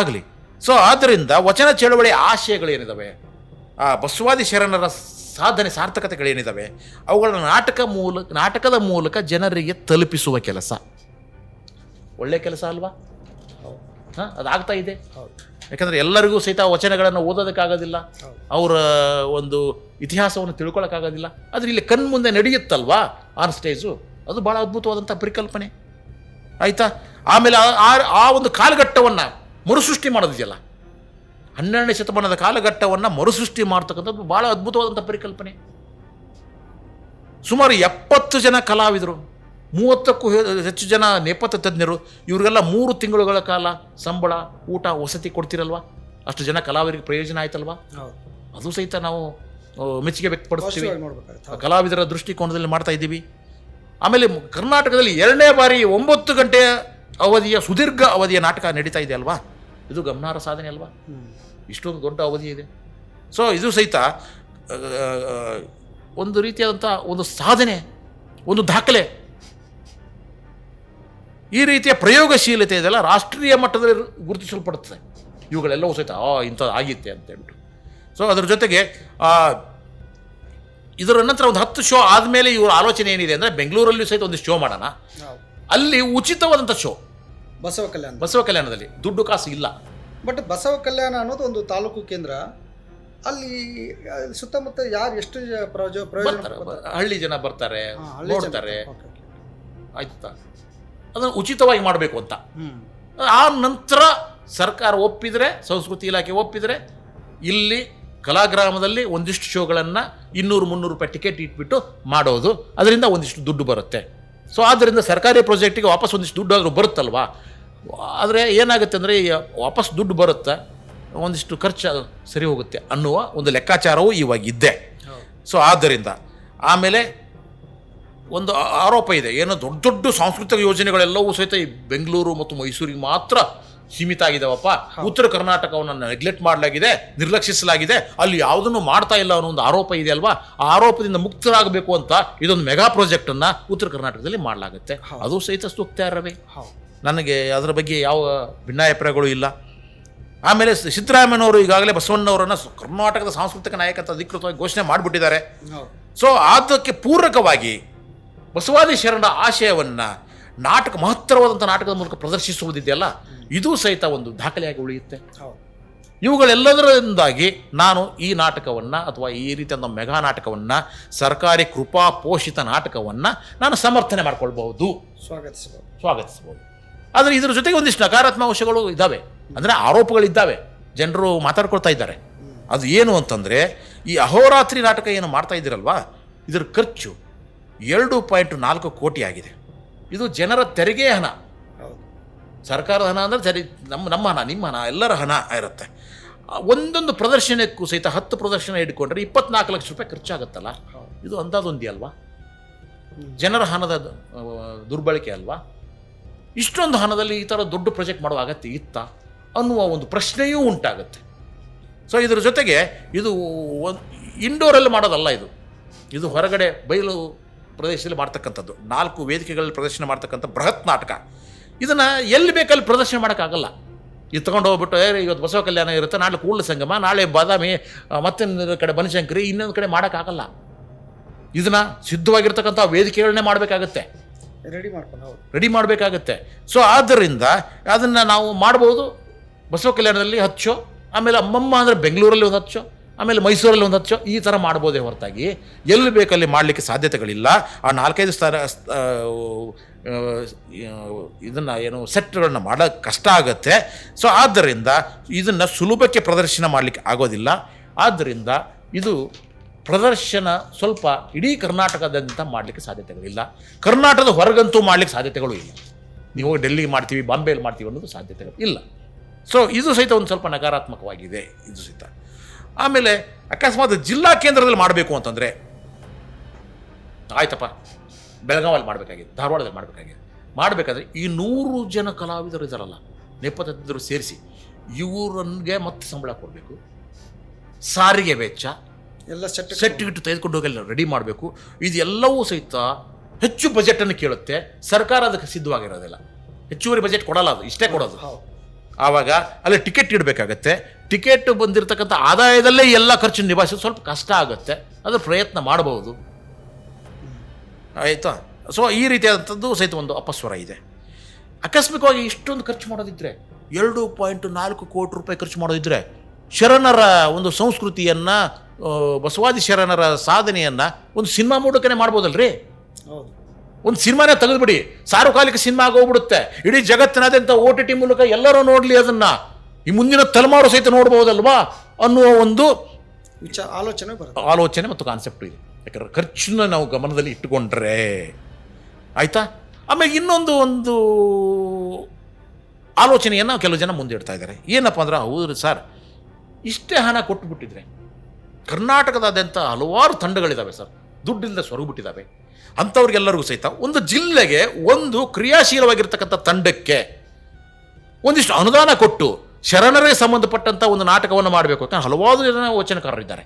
ಆಗಲಿ. ಸೊ ಆದ್ದರಿಂದ ವಚನ ಚಳವಳಿ ಆಶಯಗಳೇನಿದ್ದಾವೆ, ಆ ಬಸವಾದಿ ಶರಣರ ಸಾಧನೆ ಸಾರ್ಥಕತೆಗಳೇನಿದ್ದಾವೆ, ಅವುಗಳ ನಾಟಕದ ಮೂಲಕ ಜನರಿಗೆ ತಲುಪಿಸುವ ಕೆಲಸ ಒಳ್ಳೆ ಕೆಲಸ ಅಲ್ವಾ? ಅದಾಗ್ತಾ ಇದೆ. ಯಾಕಂದರೆ ಎಲ್ಲರಿಗೂ ಸಹಿತ ವಚನಗಳನ್ನು ಓದೋದಕ್ಕಾಗೋದಿಲ್ಲ, ಅವರ ಒಂದು ಇತಿಹಾಸವನ್ನು ತಿಳ್ಕೊಳ್ಳೋಕ್ಕಾಗೋದಿಲ್ಲ. ಆದರೆ ಇಲ್ಲಿ ಕಣ್ಮುಂದೆ ನಡೆಯುತ್ತಲ್ವಾ ಆನ್ ಸ್ಟೇಜು, ಅದು ಭಾಳ ಅದ್ಭುತವಾದಂಥ ಪರಿಕಲ್ಪನೆ, ಆಯಿತಾ? ಆಮೇಲೆ ಆ ಒಂದು ಕಾಲಘಟ್ಟವನ್ನು ಮರುಸೃಷ್ಟಿ ಮಾಡೋದಿದೆಯಲ್ಲ, 12ನೇ ಶತಮಾನದ ಕಾಲಘಟ್ಟವನ್ನು ಮರುಸೃಷ್ಟಿ ಮಾಡ್ತಕ್ಕಂಥದ್ದು ಭಾಳ ಅದ್ಭುತವಾದಂಥ ಪರಿಕಲ್ಪನೆ. ಸುಮಾರು 70 ಜನ ಕಲಾವಿದರು, 30ಕ್ಕೂ ಹೆಚ್ಚು ಜನ ನೇಪಥ್ಯ ತಜ್ಞರು, ಇವರಿಗೆಲ್ಲ 3 ತಿಂಗಳುಗಳ ಕಾಲ ಸಂಬಳ, ಊಟ, ವಸತಿ ಕೊಡ್ತಿರಲ್ವಾ? ಅಷ್ಟು ಜನ ಕಲಾವಿದರಿಗೆ ಪ್ರಯೋಜನ ಆಯ್ತಲ್ವಾ? ಅದು ಸಹಿತ ನಾವು ಮೆಚ್ಚುಗೆ ವ್ಯಕ್ತಪಡಿಸ್ತೀವಿ. ಕಲಾವಿದರ ದೃಷ್ಟಿಕೋನದಲ್ಲಿ ಮಾಡ್ತಾ ಇದ್ದೀವಿ. ಆಮೇಲೆ ಕರ್ನಾಟಕದಲ್ಲಿ 2ನೇ ಬಾರಿ 9 ಗಂಟೆಯ ಅವಧಿಯ ಸುದೀರ್ಘ ಅವಧಿಯ ನಾಟಕ ನಡೀತಾ ಇದೆ ಅಲ್ವಾ? ಇದು ಗಮನಾರ್ಹ ಸಾಧನೆ ಅಲ್ವಾ? ಇಷ್ಟೊಂದು ದೊಡ್ಡ ಅವಧಿ ಇದೆ. ಸೊ ಇದು ಸಹಿತ ಒಂದು ರೀತಿಯಾದಂಥ ಒಂದು ಸಾಧನೆ, ಒಂದು ದಾಖಲೆ. ಈ ರೀತಿಯ ಪ್ರಯೋಗಶೀಲತೆ ಇದೆಲ್ಲ ರಾಷ್ಟ್ರೀಯ ಮಟ್ಟದಲ್ಲಿ ಗುರುತಿಸಲ್ಪಡುತ್ತದೆ. ಇವುಗಳೆಲ್ಲವೂ ಸಹಿತ ಇಂಥದ್ದು ಆಗಿತ್ತೆ ಅಂತ ಹೇಳ್ಬಿಟ್ಟು. ಸೊ ಅದರ ಜೊತೆಗೆ ಇದರ ನಂತರ ಒಂದು 10 ಶೋ ಆದಮೇಲೆ ಇವರ ಆಲೋಚನೆ ಏನಿದೆ ಅಂದರೆ, ಬೆಂಗಳೂರಲ್ಲಿಯೂ ಸಹಿತ ಒಂದು ಶೋ ಮಾಡೋಣ, ಅಲ್ಲಿ ಉಚಿತವಾದಂಥ ಶೋ ಬಸವ ಕಲ್ಯಾಣದಲ್ಲಿ, ದುಡ್ಡು ಕಾಸು ಇಲ್ಲ. ಬಟ್ ಬಸವ ಕಲ್ಯಾಣ ಅನ್ನೋದು ಒಂದು ತಾಲೂಕು ಕೇಂದ್ರ. ಅಲ್ಲಿ ಸುತ್ತಮುತ್ತ ಯಾರು ಎಷ್ಟು ಪ್ರಯೋಜನ, ಹಳ್ಳಿ ಜನ ಬರ್ತಾರೆ, ನೋಡ್ತಾರೆ, ಆಯ್ತಾ? ಅದನ್ನು ಉಚಿತವಾಗಿ ಮಾಡಬೇಕು ಅಂತ. ಆ ನಂತರ ಸರ್ಕಾರ ಒಪ್ಪಿದರೆ, ಸಂಸ್ಕೃತಿ ಇಲಾಖೆ ಒಪ್ಪಿದರೆ, ಇಲ್ಲಿ ಕಲಾಗ್ರಾಮದಲ್ಲಿ ಒಂದಿಷ್ಟು ಶೋಗಳನ್ನು 200-300 ರೂಪಾಯಿ ಟಿಕೆಟ್ ಇಟ್ಬಿಟ್ಟು ಮಾಡೋದು. ಅದರಿಂದ ಒಂದಿಷ್ಟು ದುಡ್ಡು ಬರುತ್ತೆ. ಸೊ ಆದ್ದರಿಂದ ಸರ್ಕಾರಿ ಪ್ರಾಜೆಕ್ಟಿಗೆ ವಾಪಸ್ ಒಂದಿಷ್ಟು ದುಡ್ಡು ಆದರೂ ಬರುತ್ತಲ್ವಾ? ಆದರೆ ಏನಾಗುತ್ತೆ ಅಂದರೆ, ವಾಪಸ್ ದುಡ್ಡು ಬರುತ್ತೆ, ಒಂದಿಷ್ಟು ಖರ್ಚು ಸರಿ ಹೋಗುತ್ತೆ ಅನ್ನುವ ಒಂದು ಲೆಕ್ಕಾಚಾರವೂ ಇವಾಗಿದ್ದೆ. ಸೊ ಆದ್ದರಿಂದ ಆಮೇಲೆ ಒಂದು ಆರೋಪ ಇದೆ, ಏನೋ ದೊಡ್ಡ ದೊಡ್ಡ ಸಾಂಸ್ಕೃತಿಕ ಯೋಜನೆಗಳೆಲ್ಲವೂ ಸಹಿತ ಈ ಬೆಂಗಳೂರು ಮತ್ತು ಮೈಸೂರಿಗೆ ಮಾತ್ರ ಸೀಮಿತ ಆಗಿದ್ದಾವಪ್ಪ. ಉತ್ತರ ಕರ್ನಾಟಕವನ್ನು ನೆಗ್ಲೆಕ್ಟ್ ಮಾಡಲಾಗಿದೆ, ನಿರ್ಲಕ್ಷಿಸಲಾಗಿದೆ, ಅಲ್ಲಿ ಯಾವುದನ್ನು ಮಾಡ್ತಾ ಇಲ್ಲ ಅನ್ನೋ ಒಂದು ಆರೋಪ ಇದೆ ಅಲ್ವಾ? ಆ ಆರೋಪದಿಂದ ಮುಕ್ತರಾಗಬೇಕು ಅಂತ ಇದೊಂದು ಮೆಗಾ ಪ್ರಾಜೆಕ್ಟನ್ನು ಉತ್ತರ ಕರ್ನಾಟಕದಲ್ಲಿ ಮಾಡಲಾಗುತ್ತೆ. ಅದು ಸಹಿತ ಸೂಕ್ತರವೇ, ನನಗೆ ಅದರ ಬಗ್ಗೆ ಯಾವ ಭಿನ್ನಾಭಿಪ್ರಾಯಗಳು ಇಲ್ಲ. ಆಮೇಲೆ ಸಿದ್ದರಾಮಯ್ಯನವರು ಈಗಾಗಲೇ ಬಸವಣ್ಣವರನ್ನು ಕರ್ನಾಟಕದ ಸಾಂಸ್ಕೃತಿಕ ನಾಯಕ ಅಂತ ಅಧಿಕೃತವಾಗಿ ಘೋಷಣೆ ಮಾಡಿಬಿಟ್ಟಿದ್ದಾರೆ. ಸೊ ಅದಕ್ಕೆ ಪೂರಕವಾಗಿ ಬಸವಾದಿ ಶರಣರ ಆಶಯವನ್ನು ಮಹತ್ತರವಾದಂಥ ನಾಟಕದ ಮೂಲಕ ಪ್ರದರ್ಶಿಸುವುದಿದೆಯಲ್ಲ, ಇದು ಸಹಿತ ಒಂದು ದಾಖಲೆಯಾಗಿ ಉಳಿಯುತ್ತೆ. ಇವುಗಳೆಲ್ಲದರಿಂದಾಗಿ ನಾನು ಈ ನಾಟಕವನ್ನು ಅಥವಾ ಈ ರೀತಿಯಾದ ಮೆಗಾ ನಾಟಕವನ್ನು, ಸರ್ಕಾರಿ ಕೃಪಾ ಪೋಷಿತ ನಾಟಕವನ್ನು ನಾನು ಸಮರ್ಥನೆ ಮಾಡಿಕೊಳ್ಬಹುದು, ಸ್ವಾಗತಿಸಬಹುದು. ಆದರೆ ಇದರ ಜೊತೆಗೆ ಒಂದಿಷ್ಟು ನಕಾರಾತ್ಮಕ ಅಂಶಗಳು ಇದ್ದಾವೆ, ಅಂದರೆ ಆರೋಪಗಳಿದ್ದಾವೆ, ಜನರು ಮಾತಾಡ್ಕೊಳ್ತಾ ಇದ್ದಾರೆ. ಅದು ಏನು ಅಂತಂದರೆ, ಈ ಅಹೋರಾತ್ರಿ ನಾಟಕ ಏನು ಮಾಡ್ತಾ ಇದ್ದೀರಲ್ವಾ, ಇದರ ಖರ್ಚು 2.4 ಕೋಟಿ ಆಗಿದೆ. ಇದು ಜನರ ತೆರಿಗೆ ಹಣ, ಸರ್ಕಾರದ ಹಣ ಅಂದರೆ ನಮ್ಮ ಹಣ, ನಿಮ್ಮ ಹಣ, ಎಲ್ಲರ ಹಣ ಇರುತ್ತೆ. ಒಂದೊಂದು ಪ್ರದರ್ಶನಕ್ಕೂ ಸಹಿತ 10 ಪ್ರದರ್ಶನ ಹಿಡ್ಕೊಂಡ್ರೆ 24 ಲಕ್ಷ ರೂಪಾಯಿ ಖರ್ಚಾಗುತ್ತಲ್ಲ, ಇದು ಅಂದಾಜೊಂದಿ ಅಲ್ವಾ? ಜನರ ಹಣದ ದುರ್ಬಳಕೆ ಅಲ್ವಾ? ಇಷ್ಟೊಂದು ಹಣದಲ್ಲಿ ಈ ಥರ ದೊಡ್ಡ ಪ್ರಾಜೆಕ್ಟ್ ಮಾಡುವ ಅಗತ್ಯ ಇತ್ತ ಅನ್ನುವ ಒಂದು ಪ್ರಶ್ನೆಯೂ ಉಂಟಾಗುತ್ತೆ. ಸೊ ಇದರ ಜೊತೆಗೆ ಇದು ಇಂಡೋರಲ್ಲಿ ಮಾಡೋದಲ್ಲ, ಇದು ಹೊರಗಡೆ ಬಯಲು ಪ್ರದೇಶದಲ್ಲಿ ಮಾಡ್ತಕ್ಕಂಥದ್ದು. 4 ವೇದಿಕೆಗಳಲ್ಲಿ ಪ್ರದರ್ಶನ ಮಾಡ್ತಕ್ಕಂಥ ಬೃಹತ್ ನಾಟಕ. ಇದನ್ನು ಎಲ್ಲಿ ಬೇಕಲ್ಲಿ ಪ್ರದರ್ಶನ ಮಾಡೋಕ್ಕಾಗಲ್ಲ. ಇದು ತೊಗೊಂಡು ಹೋಗ್ಬಿಟ್ಟು ಇವತ್ತು ಬಸವ ಕಲ್ಯಾಣ ಇರುತ್ತೆ, ನಾಳೆ ಕೂಡಲ ಸಂಗಮ, ನಾಳೆ ಬಾದಾಮಿ, ಮತ್ತೊಂದು ಕಡೆ ಬನಶಂಕರಿ, ಇನ್ನೊಂದು ಕಡೆ ಮಾಡೋಕ್ಕಾಗಲ್ಲ. ಇದನ್ನು ಸಿದ್ಧವಾಗಿರ್ತಕ್ಕಂಥ ವೇದಿಕೆಗಳನ್ನೇ ಮಾಡಬೇಕಾಗತ್ತೆ, ರೆಡಿ ಮಾಡಬೇಕಾಗತ್ತೆ. ಸೊ ಆದ್ದರಿಂದ ಅದನ್ನು ನಾವು ಮಾಡ್ಬೋದು. ಬಸವ ಕಲ್ಯಾಣದಲ್ಲಿ 10 ಶೋ, ಆಮೇಲೆ ಅಮ್ಮಮ್ಮ ಅಂದರೆ ಬೆಂಗಳೂರಲ್ಲಿ ಒಂದು 10 ಶೋ, ಆಮೇಲೆ ಮೈಸೂರಲ್ಲಿ ಒಂದು 10 ಶೋ, ಈ ಥರ ಮಾಡ್ಬೋದೇ ಹೊರತಾಗಿ ಎಲ್ಲಿ ಬೇಕಲ್ಲಿ ಮಾಡಲಿಕ್ಕೆ ಸಾಧ್ಯತೆಗಳಿಲ್ಲ. ಆ 4-5 ಇದನ್ನು ಏನು ಸೆಟ್ಗಳನ್ನ ಮಾಡೋಕ್ಕೆ ಕಷ್ಟ ಆಗುತ್ತೆ. ಸೊ ಆದ್ದರಿಂದ ಇದನ್ನು ಸುಲಭಕ್ಕೆ ಪ್ರದರ್ಶನ ಮಾಡಲಿಕ್ಕೆ ಆಗೋದಿಲ್ಲ. ಆದ್ದರಿಂದ ಇದು ಪ್ರದರ್ಶನ ಸ್ವಲ್ಪ ಇಡೀ ಕರ್ನಾಟಕದಂತ ಮಾಡಲಿಕ್ಕೆ ಸಾಧ್ಯತೆಗಳಿಲ್ಲ. ಕರ್ನಾಟಕದ ಹೊರಗಂತೂ ಮಾಡಲಿಕ್ಕೆ ಸಾಧ್ಯತೆಗಳು ಇಲ್ಲ. ನೀವು ಡೆಲ್ಲಿಗೆ ಮಾಡ್ತೀವಿ, ಬಾಂಬೆಯಲ್ಲಿ ಮಾಡ್ತೀವಿ ಅನ್ನೋದು ಸಾಧ್ಯತೆಗಳು ಇಲ್ಲ. ಸೊ ಇದು ಸಹಿತ ಒಂದು ಸ್ವಲ್ಪ ನಕಾರಾತ್ಮಕವಾಗಿದೆ ಇದು ಸಹಿತ. ಆಮೇಲೆ ಅಕಸ್ಮಾತ್ ಜಿಲ್ಲಾ ಕೇಂದ್ರದಲ್ಲಿ ಮಾಡಬೇಕು ಅಂತಂದರೆ ಆಯ್ತಪ್ಪ, ಬೆಳಗಾವಲ್ಲಿ ಮಾಡಬೇಕಾಗಿದೆ, ಧಾರವಾಡದಲ್ಲಿ ಮಾಡಬೇಕಾದ್ರೆ ಈ 100 ಜನ ಕಲಾವಿದರು ಇದ್ದಾರಲ್ಲ, ನೇಪಥ್ಯದರು ಸೇರಿಸಿ ಇವರಿಗೆ ಮತ್ತೆ ಸಂಬಳ ಕೊಡಬೇಕು, ಸಾರಿಗೆ ವೆಚ್ಚ, ಎಲ್ಲ ಸೆಟ್ ತೆಗೆದುಕೊಂಡು ಹೋಗಿ ರೆಡಿ ಮಾಡಬೇಕು. ಇದೆಲ್ಲವೂ ಸಹಿತ ಹೆಚ್ಚು ಬಜೆಟನ್ನು ಕೇಳುತ್ತೆ. ಸರ್ಕಾರ ಅದಕ್ಕೆ ಸಿದ್ಧವಾಗಿರೋದಿಲ್ಲ, ಹೆಚ್ಚುವರಿ ಬಜೆಟ್ ಕೊಡಲ್ಲ, ಅದು ಇಷ್ಟೇ ಕೊಡೋದು. ಆವಾಗ ಅಲ್ಲಿ ಟಿಕೆಟ್ ಇಡಬೇಕಾಗತ್ತೆ. ಟಿಕೆಟ್ ಬಂದಿರತಕ್ಕಂಥ ಆದಾಯದಲ್ಲೇ ಎಲ್ಲ ಖರ್ಚು ನಿಭಾಯಿಸೋದು ಸ್ವಲ್ಪ ಕಷ್ಟ ಆಗುತ್ತೆ. ಅದರ ಪ್ರಯತ್ನ ಮಾಡಬಹುದು, ಆಯಿತಾ. ಸೊ ಈ ರೀತಿಯಾದಂಥದ್ದು ಸಹಿತ ಒಂದು ಅಪಸ್ವರ ಇದೆ. ಆಕಸ್ಮಿಕವಾಗಿ ಇಷ್ಟೊಂದು ಖರ್ಚು ಮಾಡೋದಿದ್ದರೆ, 2.4 ಕೋಟಿ ರೂಪಾಯಿ ಖರ್ಚು ಮಾಡೋದಿದ್ದರೆ, ಶರಣರ ಒಂದು ಸಂಸ್ಕೃತಿಯನ್ನು, ಬಸವಾದಿ ಶರಣರ ಸಾಧನೆಯನ್ನು ಒಂದು ಸಿನಿಮಾ ಮೂಲಕನೇ ಮಾಡ್ಬೋದಲ್ರಿ. ಒಂದು ಸಿನಿಮಾನೇ ತೆಗೆದುಬಿಡಿ, ಸಾರ್ವಕಾಲಿಕ ಸಿನಿಮಾ ಆಗೋಗ್ಬಿಡುತ್ತೆ. ಇಡೀ ಜಗತ್ತಿನಾದ್ಯಂತ OTT ಮೂಲಕ ಎಲ್ಲರೂ ನೋಡಲಿ, ಅದನ್ನು ಈ ಮುಂದಿನ ತಲೆಮಾರು ಸಹಿತ ನೋಡ್ಬೋದಲ್ವಾ ಅನ್ನುವ ಒಂದು ಆಲೋಚನೆ ಮತ್ತು ಕಾನ್ಸೆಪ್ಟ್ ಇದೆ. ಯಾಕಂದ್ರೆ ಖರ್ಚನ್ನ ನಾವು ಗಮನದಲ್ಲಿ ಇಟ್ಟುಕೊಂಡ್ರೆ ಆಯಿತಾ. ಆಮೇಲೆ ಇನ್ನೊಂದು ಆಲೋಚನೆಯನ್ನು ಕೆಲವು ಜನ ಮುಂದೆ ಇಡ್ತಾ ಇದ್ದಾರೆ. ಏನಪ್ಪ ಅಂದ್ರೆ, ಹೌದು ಸರ್, ಇಷ್ಟೇ ಹಣ ಕೊಟ್ಟುಬಿಟ್ಟಿದ್ರೆ ಕರ್ನಾಟಕದಾದ್ಯಂತ ಹಲವಾರು ತಂಡಗಳಿದ್ದಾವೆ ಸರ್, ದುಡ್ಡಿಲ್ಲದೆ ಸೊರಗುಬಿಟ್ಟಿದ್ದಾವೆ. ಅಂಥವ್ರಿಗೆಲ್ಲರಿಗೂ ಸಹಿತ ಒಂದು ಜಿಲ್ಲೆಗೆ ಒಂದು ಕ್ರಿಯಾಶೀಲವಾಗಿರ್ತಕ್ಕಂಥ ತಂಡಕ್ಕೆ ಒಂದಿಷ್ಟು ಅನುದಾನ ಕೊಟ್ಟು ಶರಣರಿಗೆ ಸಂಬಂಧಪಟ್ಟಂಥ ಒಂದು ನಾಟಕವನ್ನು ಮಾಡಬೇಕು. ಯಾಕಂದ್ರೆ ಹಲವಾರು ಜನ ವಚನಕಾರರಿದ್ದಾರೆ.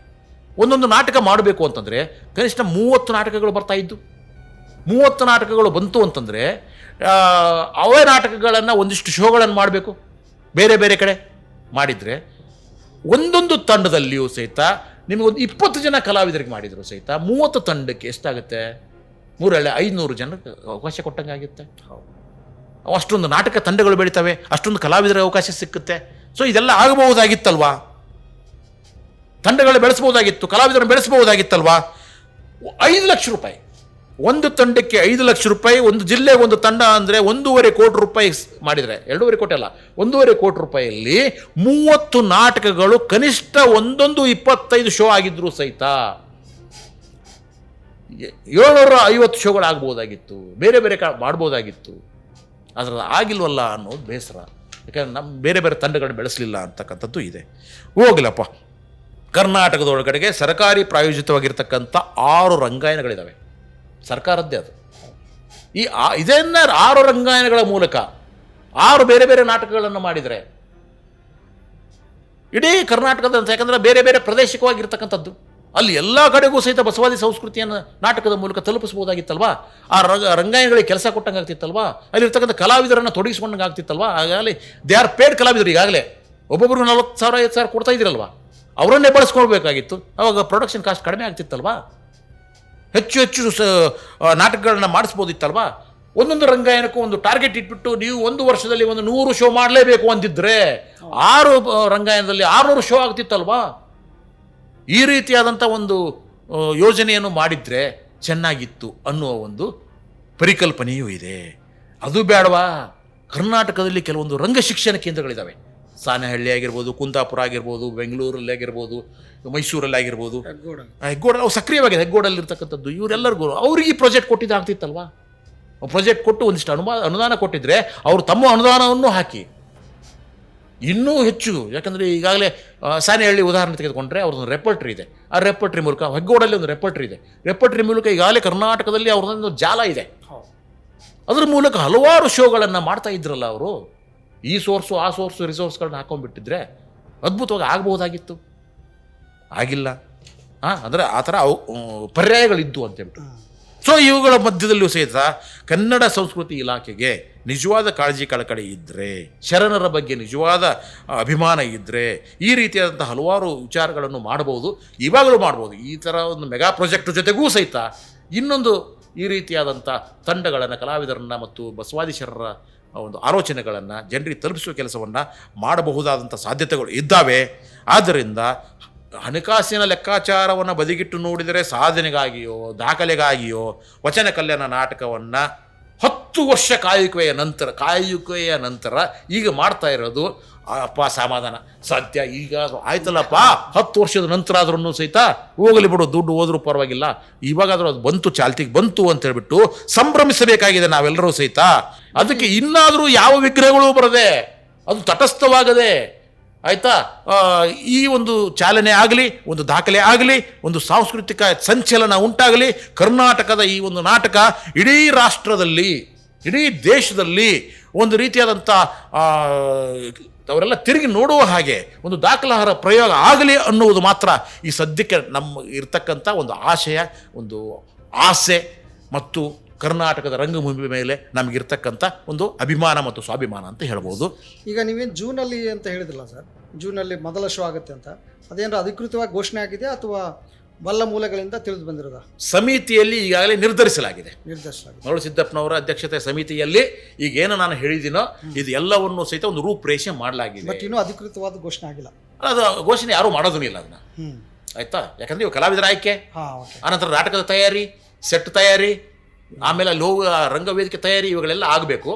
ಒಂದೊಂದು ನಾಟಕ ಮಾಡಬೇಕು ಅಂತಂದರೆ ಕನಿಷ್ಠ 30 ನಾಟಕಗಳು ಬರ್ತಾ ಇದ್ದು, 30 ನಾಟಕಗಳು ಬಂತು ಅಂತಂದರೆ ಅವೇ ನಾಟಕಗಳನ್ನು ಒಂದಿಷ್ಟು ಶೋಗಳನ್ನು ಮಾಡಬೇಕು. ಬೇರೆ ಬೇರೆ ಕಡೆ ಮಾಡಿದರೆ ಒಂದೊಂದು ತಂಡದಲ್ಲಿಯೂ ಸಹಿತ ನಿಮಗೊಂದು 20 ಜನ ಕಲಾವಿದರಿಗೆ ಮಾಡಿದರೂ ಸಹಿತ 30 ತಂಡಕ್ಕೆ ಎಷ್ಟಾಗುತ್ತೆ? 500 ಜನಕ್ಕೆ ಅವಕಾಶ ಕೊಟ್ಟಂಗೆ ಆಗುತ್ತೆ. ಅಷ್ಟೊಂದು ನಾಟಕ ತಂಡಗಳು ಬೆಳೀತವೆ, ಅಷ್ಟೊಂದು ಕಲಾವಿದರಿಗೆ ಅವಕಾಶ ಸಿಕ್ಕುತ್ತೆ. ಸೊ ಇದೆಲ್ಲ ಆಗಬಹುದಾಗಿತ್ತಲ್ವಾ? ತಂಡಗಳು ಬೆಳೆಸ್ಬೋದಾಗಿತ್ತು, ಕಲಾವಿದರನ್ನು ಬೆಳೆಸ್ಬೋದಾಗಿತ್ತಲ್ವಾ? 5 ಲಕ್ಷ ರೂಪಾಯಿ ಒಂದು ತಂಡಕ್ಕೆ, 5 ಲಕ್ಷ ರೂಪಾಯಿ ಒಂದು ಜಿಲ್ಲೆಗೆ ಒಂದು ತಂಡ ಅಂದರೆ 1.5 ಕೋಟಿ ರೂಪಾಯಿ ಮಾಡಿದರೆ, 2.5 ಕೋಟಿ ಅಲ್ಲ, 1.5 ಕೋಟಿ ರೂಪಾಯಿಯಲ್ಲಿ 30 ನಾಟಕಗಳು ಕನಿಷ್ಠ ಒಂದೊಂದು 25 ಶೋ ಆಗಿದ್ರು ಸಹಿತ 750 ಶೋಗಳಾಗ್ಬೋದಾಗಿತ್ತು, ಬೇರೆ ಬೇರೆ ಮಾಡ್ಬೋದಾಗಿತ್ತು. ಅದರ ಆಗಿಲ್ವಲ್ಲ ಅನ್ನೋದು ಬೇಸರ. ಯಾಕಂದರೆ ನಮ್ಮ ಬೇರೆ ಬೇರೆ ತಂಡಗಳನ್ನ ಬೆಳೆಸಲಿಲ್ಲ ಅಂತಕ್ಕಂಥದ್ದು ಇದೆ. ಹೋಗಿಲ್ಲಪ್ಪ, ಕರ್ನಾಟಕದೊಳಗಡೆಗೆ ಸರ್ಕಾರಿ ಪ್ರಾಯೋಜಿತವಾಗಿರ್ತಕ್ಕಂಥ 6 ರಂಗಾಯಣಗಳಿದ್ದಾವೆ, ಸರ್ಕಾರದ್ದೇ ಅದು. ಇದನ್ನು 6 ರಂಗಾಯಣಗಳ ಮೂಲಕ 6 ಬೇರೆ ಬೇರೆ ನಾಟಕಗಳನ್ನು ಮಾಡಿದರೆ ಇಡೀ ಕರ್ನಾಟಕದ, ಯಾಕಂದರೆ ಬೇರೆ ಬೇರೆ ಪ್ರಾದೇಶಿಕವಾಗಿರ್ತಕ್ಕಂಥದ್ದು, ಅಲ್ಲಿ ಎಲ್ಲ ಕಡೆಗೂ ಸಹಿತ ಬಸವಾದಿ ಸಂಸ್ಕೃತಿಯನ್ನು ನಾಟಕದ ಮೂಲಕ ತಲುಪಿಸ್ಬೋದಾಗಿತ್ತಲ್ವಾ? ಆ ರಂಗಾಯಣಗಳಿಗೆ ಕೆಲಸ ಕೊಟ್ಟಂಗೆ ಆಗ್ತಿತ್ತಲ್ವಾ? ಅಲ್ಲಿರ್ತಕ್ಕಂಥ ಕಲಾವಿದರನ್ನು ತೊಡಗಿಸ್ಕೊಂಡಂಗೆ ಆಗ್ತಿತ್ತಲ್ವಾ? ಹಾಗಾಗಿ ದೇ ಆರ್ ಪೇಡ್ ಕಲಾವಿದರು. ಈಗಾಗಲೇ ಒಬ್ಬೊಬ್ಬರು 40,000 5,000 ಕೊಡ್ತಾ ಇದ್ದೀರಲ್ವಾ, ಅವರನ್ನೇ ಬಳಸ್ಕೊಳ್ಬೇಕಾಗಿತ್ತು. ಅವಾಗ ಪ್ರೊಡಕ್ಷನ್ ಕಾಸ್ಟ್ ಕಡಿಮೆ ಆಗ್ತಿತ್ತಲ್ವಾ? ಹೆಚ್ಚು ನಾಟಕಗಳನ್ನ ಮಾಡಿಸ್ಬೋದಿತ್ತಲ್ವಾ? ಒಂದೊಂದು ರಂಗಾಯಣಕ್ಕೂ ಒಂದು ಟಾರ್ಗೆಟ್ ಇಟ್ಬಿಟ್ಟು ನೀವು ಒಂದು ವರ್ಷದಲ್ಲಿ 100 ಶೋ ಮಾಡಲೇಬೇಕು ಅಂದಿದ್ರೆ 6 ರಂಗಾಯಣದಲ್ಲಿ 600 ಶೋ ಆಗ್ತಿತ್ತಲ್ವಾ? ಈ ರೀತಿಯಾದಂಥ ಒಂದು ಯೋಜನೆಯನ್ನು ಮಾಡಿದರೆ ಚೆನ್ನಾಗಿತ್ತು ಅನ್ನುವ ಒಂದು ಪರಿಕಲ್ಪನೆಯೂ ಇದೆ. ಅದು ಬೇಡವಾ? ಕರ್ನಾಟಕದಲ್ಲಿ ಕೆಲವೊಂದು ರಂಗಶಿಕ್ಷಣ ಕೇಂದ್ರಗಳಿದ್ದಾವೆ. ಸಾಣೆಹಳ್ಳಿ ಆಗಿರ್ಬೋದು, ಕುಂದಾಪುರ ಆಗಿರ್ಬೋದು, ಬೆಂಗಳೂರಲ್ಲಿ ಆಗಿರ್ಬೋದು, ಮೈಸೂರಲ್ಲಿ ಆಗಿರ್ಬೋದು, ಹೆಗ್ಗೋಡ ಅವು ಸಕ್ರಿಯವಾಗಿದೆ. ಹೆಗ್ಗೋಡಲ್ಲಿರ್ತಕ್ಕಂಥದ್ದು ಇವರೆಲ್ಲರಿಗೂ ಅವ್ರಿಗೆ ಈ ಪ್ರಾಜೆಕ್ಟ್ ಕೊಟ್ಟಿದ್ದು ಆಗ್ತಿತ್ತಲ್ವಾ? ಪ್ರಾಜೆಕ್ಟ್ ಕೊಟ್ಟು ಒಂದಿಷ್ಟು ಅನುದಾನ ಕೊಟ್ಟಿದ್ರೆ ಅವರು ತಮ್ಮ ಅನುದಾನವನ್ನು ಹಾಕಿ ಇನ್ನೂ ಹೆಚ್ಚು. ಯಾಕಂದರೆ ಈಗಾಗಲೇ ಸಾಣೆಹಳ್ಳಿ ಉದಾಹರಣೆ ತೆಗೆದುಕೊಂಡ್ರೆ ಅವ್ರದ್ದೊಂದು ರೆಪರ್ಟ್ರಿ ಇದೆ. ಆ ರೆಪರ್ಟ್ರಿ ಮೂಲಕ, ಹೆಗ್ಗೋಡಲ್ಲಿ ಒಂದು ರೆಪರ್ಟ್ರಿ ಇದೆ. ರೆಪರ್ಟ್ರಿ ಮೂಲಕ ಈಗಾಗಲೇ ಕರ್ನಾಟಕದಲ್ಲಿ ಅವ್ರದ್ದೊಂದು ಜಾಲ ಇದೆ. ಅದರ ಮೂಲಕ ಹಲವಾರು ಶೋಗಳನ್ನು ಮಾಡ್ತಾ ಇದ್ರಲ್ಲ ಅವರು. ಈ ಸೋರ್ಸು ಆ ಸೋರ್ಸು ರಿಸೋರ್ಸ್ಗಳನ್ನ ಹಾಕೊಂಡ್ಬಿಟ್ಟಿದ್ರೆ ಅದ್ಭುತವಾಗಿ ಆಗ್ಬೋದಾಗಿತ್ತು, ಆಗಿಲ್ಲ. ಅಂದರೆ ಆ ಥರ ಪರ್ಯಾಯಗಳಿದ್ದು ಅಂತೇಳ್ಬಿಟ್ಟು. ಸೊ ಇವುಗಳ ಮಧ್ಯದಲ್ಲೂ ಸಹಿತ ಕನ್ನಡ ಸಂಸ್ಕೃತಿ ಇಲಾಖೆಗೆ ನಿಜವಾದ ಕಾಳಜಿ ಕಳಕಳಿ ಇದ್ದರೆ, ಶರಣರ ಬಗ್ಗೆ ನಿಜವಾದ ಅಭಿಮಾನ ಇದ್ದರೆ ಈ ರೀತಿಯಾದಂಥ ಹಲವಾರು ವಿಚಾರಗಳನ್ನು ಮಾಡ್ಬೋದು, ಇವಾಗಲೂ ಮಾಡ್ಬೋದು. ಈ ಥರ ಒಂದು ಮೆಗಾ ಪ್ರಾಜೆಕ್ಟ್ ಜೊತೆಗೂ ಸಹಿತ ಇನ್ನೊಂದು ಈ ರೀತಿಯಾದಂಥ ತಂಡಗಳನ್ನು, ಕಲಾವಿದರನ್ನು ಮತ್ತು ಬಸವಾದಿಶರರ ಒಂದು ಆಲೋಚನೆಗಳನ್ನು ಜನರಿಗೆ ತಲುಪಿಸುವ ಕೆಲಸವನ್ನು ಮಾಡಬಹುದಾದಂಥ ಸಾಧ್ಯತೆಗಳು ಇದ್ದಾವೆ. ಆದ್ದರಿಂದ ಹಣಕಾಸಿನ ಲೆಕ್ಕಾಚಾರವನ್ನು ಬದಿಗಿಟ್ಟು ನೋಡಿದರೆ ಸಾಧನೆಗಾಗಿಯೋ ದಾಖಲೆಗಾಗಿಯೋ ವಚನ ಕಲ್ಯಾಣ ನಾಟಕವನ್ನು 10 ವರ್ಷ ಕಾಯುವಿಕೆಯ ನಂತರ ಈಗ ಮಾಡ್ತಾ ಇರೋದು ಅಪ್ಪ ಸಮಾಧಾನ. ಸದ್ಯ ಈಗ ಆಯ್ತಲ್ಲಪ್ಪ, 10 ವರ್ಷದ ನಂತರ ಆದ್ರೂ ಸಹಿತ ಹೋಗಲಿ ಬಿಡು, ದುಡ್ಡು ಹೋದ್ರೂ ಪರವಾಗಿಲ್ಲ, ಇವಾಗಾದ್ರೂ ಅದು ಬಂತು, ಚಾಲ್ತಿಗೆ ಬಂತು ಅಂತ ಹೇಳ್ಬಿಟ್ಟು ಸಂಭ್ರಮಿಸಬೇಕಾಗಿದೆ ನಾವೆಲ್ಲರೂ ಸಹಿತ. ಅದಕ್ಕೆ ಇನ್ನಾದರೂ ಯಾವ ವಿಗ್ರಹಗಳು ಬರದೆ, ಅದು ತಟಸ್ಥವಾಗದೆ, ಆಯಿತಾ, ಈ ಒಂದು ಚಾಲನೆ ಆಗಲಿ, ಒಂದು ದಾಖಲೆ ಆಗಲಿ, ಒಂದು ಸಾಂಸ್ಕೃತಿಕ ಸಂಚಲನ ಉಂಟಾಗಲಿ. ಕರ್ನಾಟಕದ ಈ ಒಂದು ನಾಟಕ ಇಡೀ ರಾಷ್ಟ್ರದಲ್ಲಿ, ಇಡೀ ದೇಶದಲ್ಲಿ ಒಂದು ರೀತಿಯಾದಂಥ ಅವರೆಲ್ಲ ತಿರುಗಿ ನೋಡುವ ಹಾಗೆ ಒಂದು ದಾಖಲಾರ್ಹ ಪ್ರಯೋಗ ಆಗಲಿ ಅನ್ನುವುದು ಮಾತ್ರ ಈ ಸದ್ಯಕ್ಕೆ ನಮ್ಮ ಇರ್ತಕ್ಕಂಥ ಒಂದು ಆಶಯ, ಒಂದು ಆಸೆ ಮತ್ತು ಕರ್ನಾಟಕದ ರಂಗಭೂಮಿ ಮೇಲೆ ನಮಗಿರ್ತಕ್ಕಂಥ ಒಂದು ಅಭಿಮಾನ ಮತ್ತು ಸ್ವಾಭಿಮಾನ ಅಂತ ಹೇಳ್ಬೋದು. ಈಗ ನೀವೇನು ಜೂನಲ್ಲಿ ಅಂತ ಹೇಳಿದ್ರಲ್ಲ ಸರ್, ಜೂನಲ್ಲಿ ಮೊದಲ ಶೋ ಆಗುತ್ತೆ ಅಂತ, ಅದೇನಾದ್ರು ಅಧಿಕೃತವಾಗಿ ಘೋಷಣೆ ಆಗಿದೆ ಅಥವಾ ಬಲ್ಲ ಮೂಲಗಳಿಂದ ತಿಳಿದು ಬಂದಿರೋದ? ಸಮಿತಿಯಲ್ಲಿ ಈಗಾಗಲೇ ನಿರ್ಧರಿಸಲಾಗಿದೆ. ನಿರ್ಧರಿಸಲಾಗಿದೆ. ಸಿದ್ದಪ್ಪನವರ ಅಧ್ಯಕ್ಷತೆ ಸಮಿತಿಯಲ್ಲಿ ಈಗೇನು ನಾನು ಹೇಳಿದ್ದೀನೋ ಇದು ಎಲ್ಲವನ್ನೂ ಸಹಿತ ಒಂದು ರೂಪರೇಷೆ ಮಾಡಲಾಗಿದೆ. ಬಟ್ ಇನ್ನೂ ಅಧಿಕೃತವಾದ ಘೋಷಣೆ ಆಗಿಲ್ಲ. ಅದು ಘೋಷಣೆ ಯಾರೂ ಮಾಡೋದೂ ಇಲ್ಲ ಅದನ್ನ, ಆಯ್ತಾ. ಯಾಕಂದ್ರೆ ಇವು ಕಲಾವಿದರ ಆಯ್ಕೆ, ಆನಂತರ ನಾಟಕದ ತಯಾರಿ, ಸೆಟ್ ತಯಾರಿ, ಆಮೇಲೆ ರಂಗವೇದಿಕೆ ತಯಾರಿ, ಇವುಗಳೆಲ್ಲ ಆಗಬೇಕು.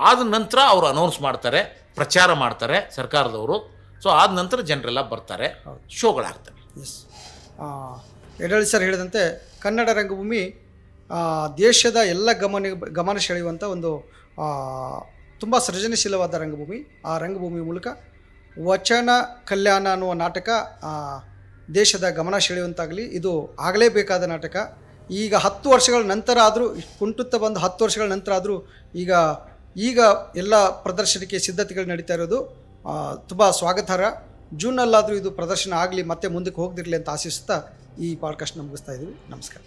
ಆದ ನಂತರ ಅವರು ಅನೌನ್ಸ್ ಮಾಡ್ತಾರೆ, ಪ್ರಚಾರ ಮಾಡ್ತಾರೆ ಸರ್ಕಾರದವರು. ಸೊ ಆದ ನಂತರ ಜನರೆಲ್ಲ ಬರ್ತಾರೆ, ಶೋಗಳಾಗ್ತವೆ. ಎಸ್, ಯಡಳ್ಳಿ ಸರ್ ಹೇಳಿದಂತೆ ಕನ್ನಡ ರಂಗಭೂಮಿ ದೇಶದ ಎಲ್ಲ ಗಮನ ಸೆಳೆಯುವಂಥ ಒಂದು ತುಂಬ ಸೃಜನಶೀಲವಾದ ರಂಗಭೂಮಿ. ಆ ರಂಗಭೂಮಿ ಮೂಲಕ ವಚನ ಕಲ್ಯಾಣ ಅನ್ನುವ ನಾಟಕ ದೇಶದ ಗಮನ ಸೆಳೆಯುವಂತಾಗಲಿ. ಇದು ಆಗಲೇಬೇಕಾದ ನಾಟಕ. ಈಗ 10 ವರ್ಷಗಳ ನಂತರ ಆದರೂ, ಕುಂಟುತ್ತಾ ಬಂದು 10 ವರ್ಷಗಳ ನಂತರ ಆದರೂ ಈಗ ಎಲ್ಲ ಪ್ರದರ್ಶನಕ್ಕೆ ಸಿದ್ಧತೆಗಳು ನಡೀತಾ ಇರೋದು ತುಂಬ ಸ್ವಾಗತಾರ್ಹ. ಜೂನ್ನಲ್ಲಾದರೂ ಇದು ಪ್ರದರ್ಶನ ಆಗಲಿ, ಮತ್ತೆ ಮುಂದಕ್ಕೆ ಹೋಗದಿರಲಿ ಅಂತ ಆಶಿಸ್ತಾ ಈ ಪಾಡ್ಕಾಸ್ಟ್ ಮುಗಿಸ್ತಾ ಇದ್ದೀವಿ. ನಮಸ್ಕಾರ.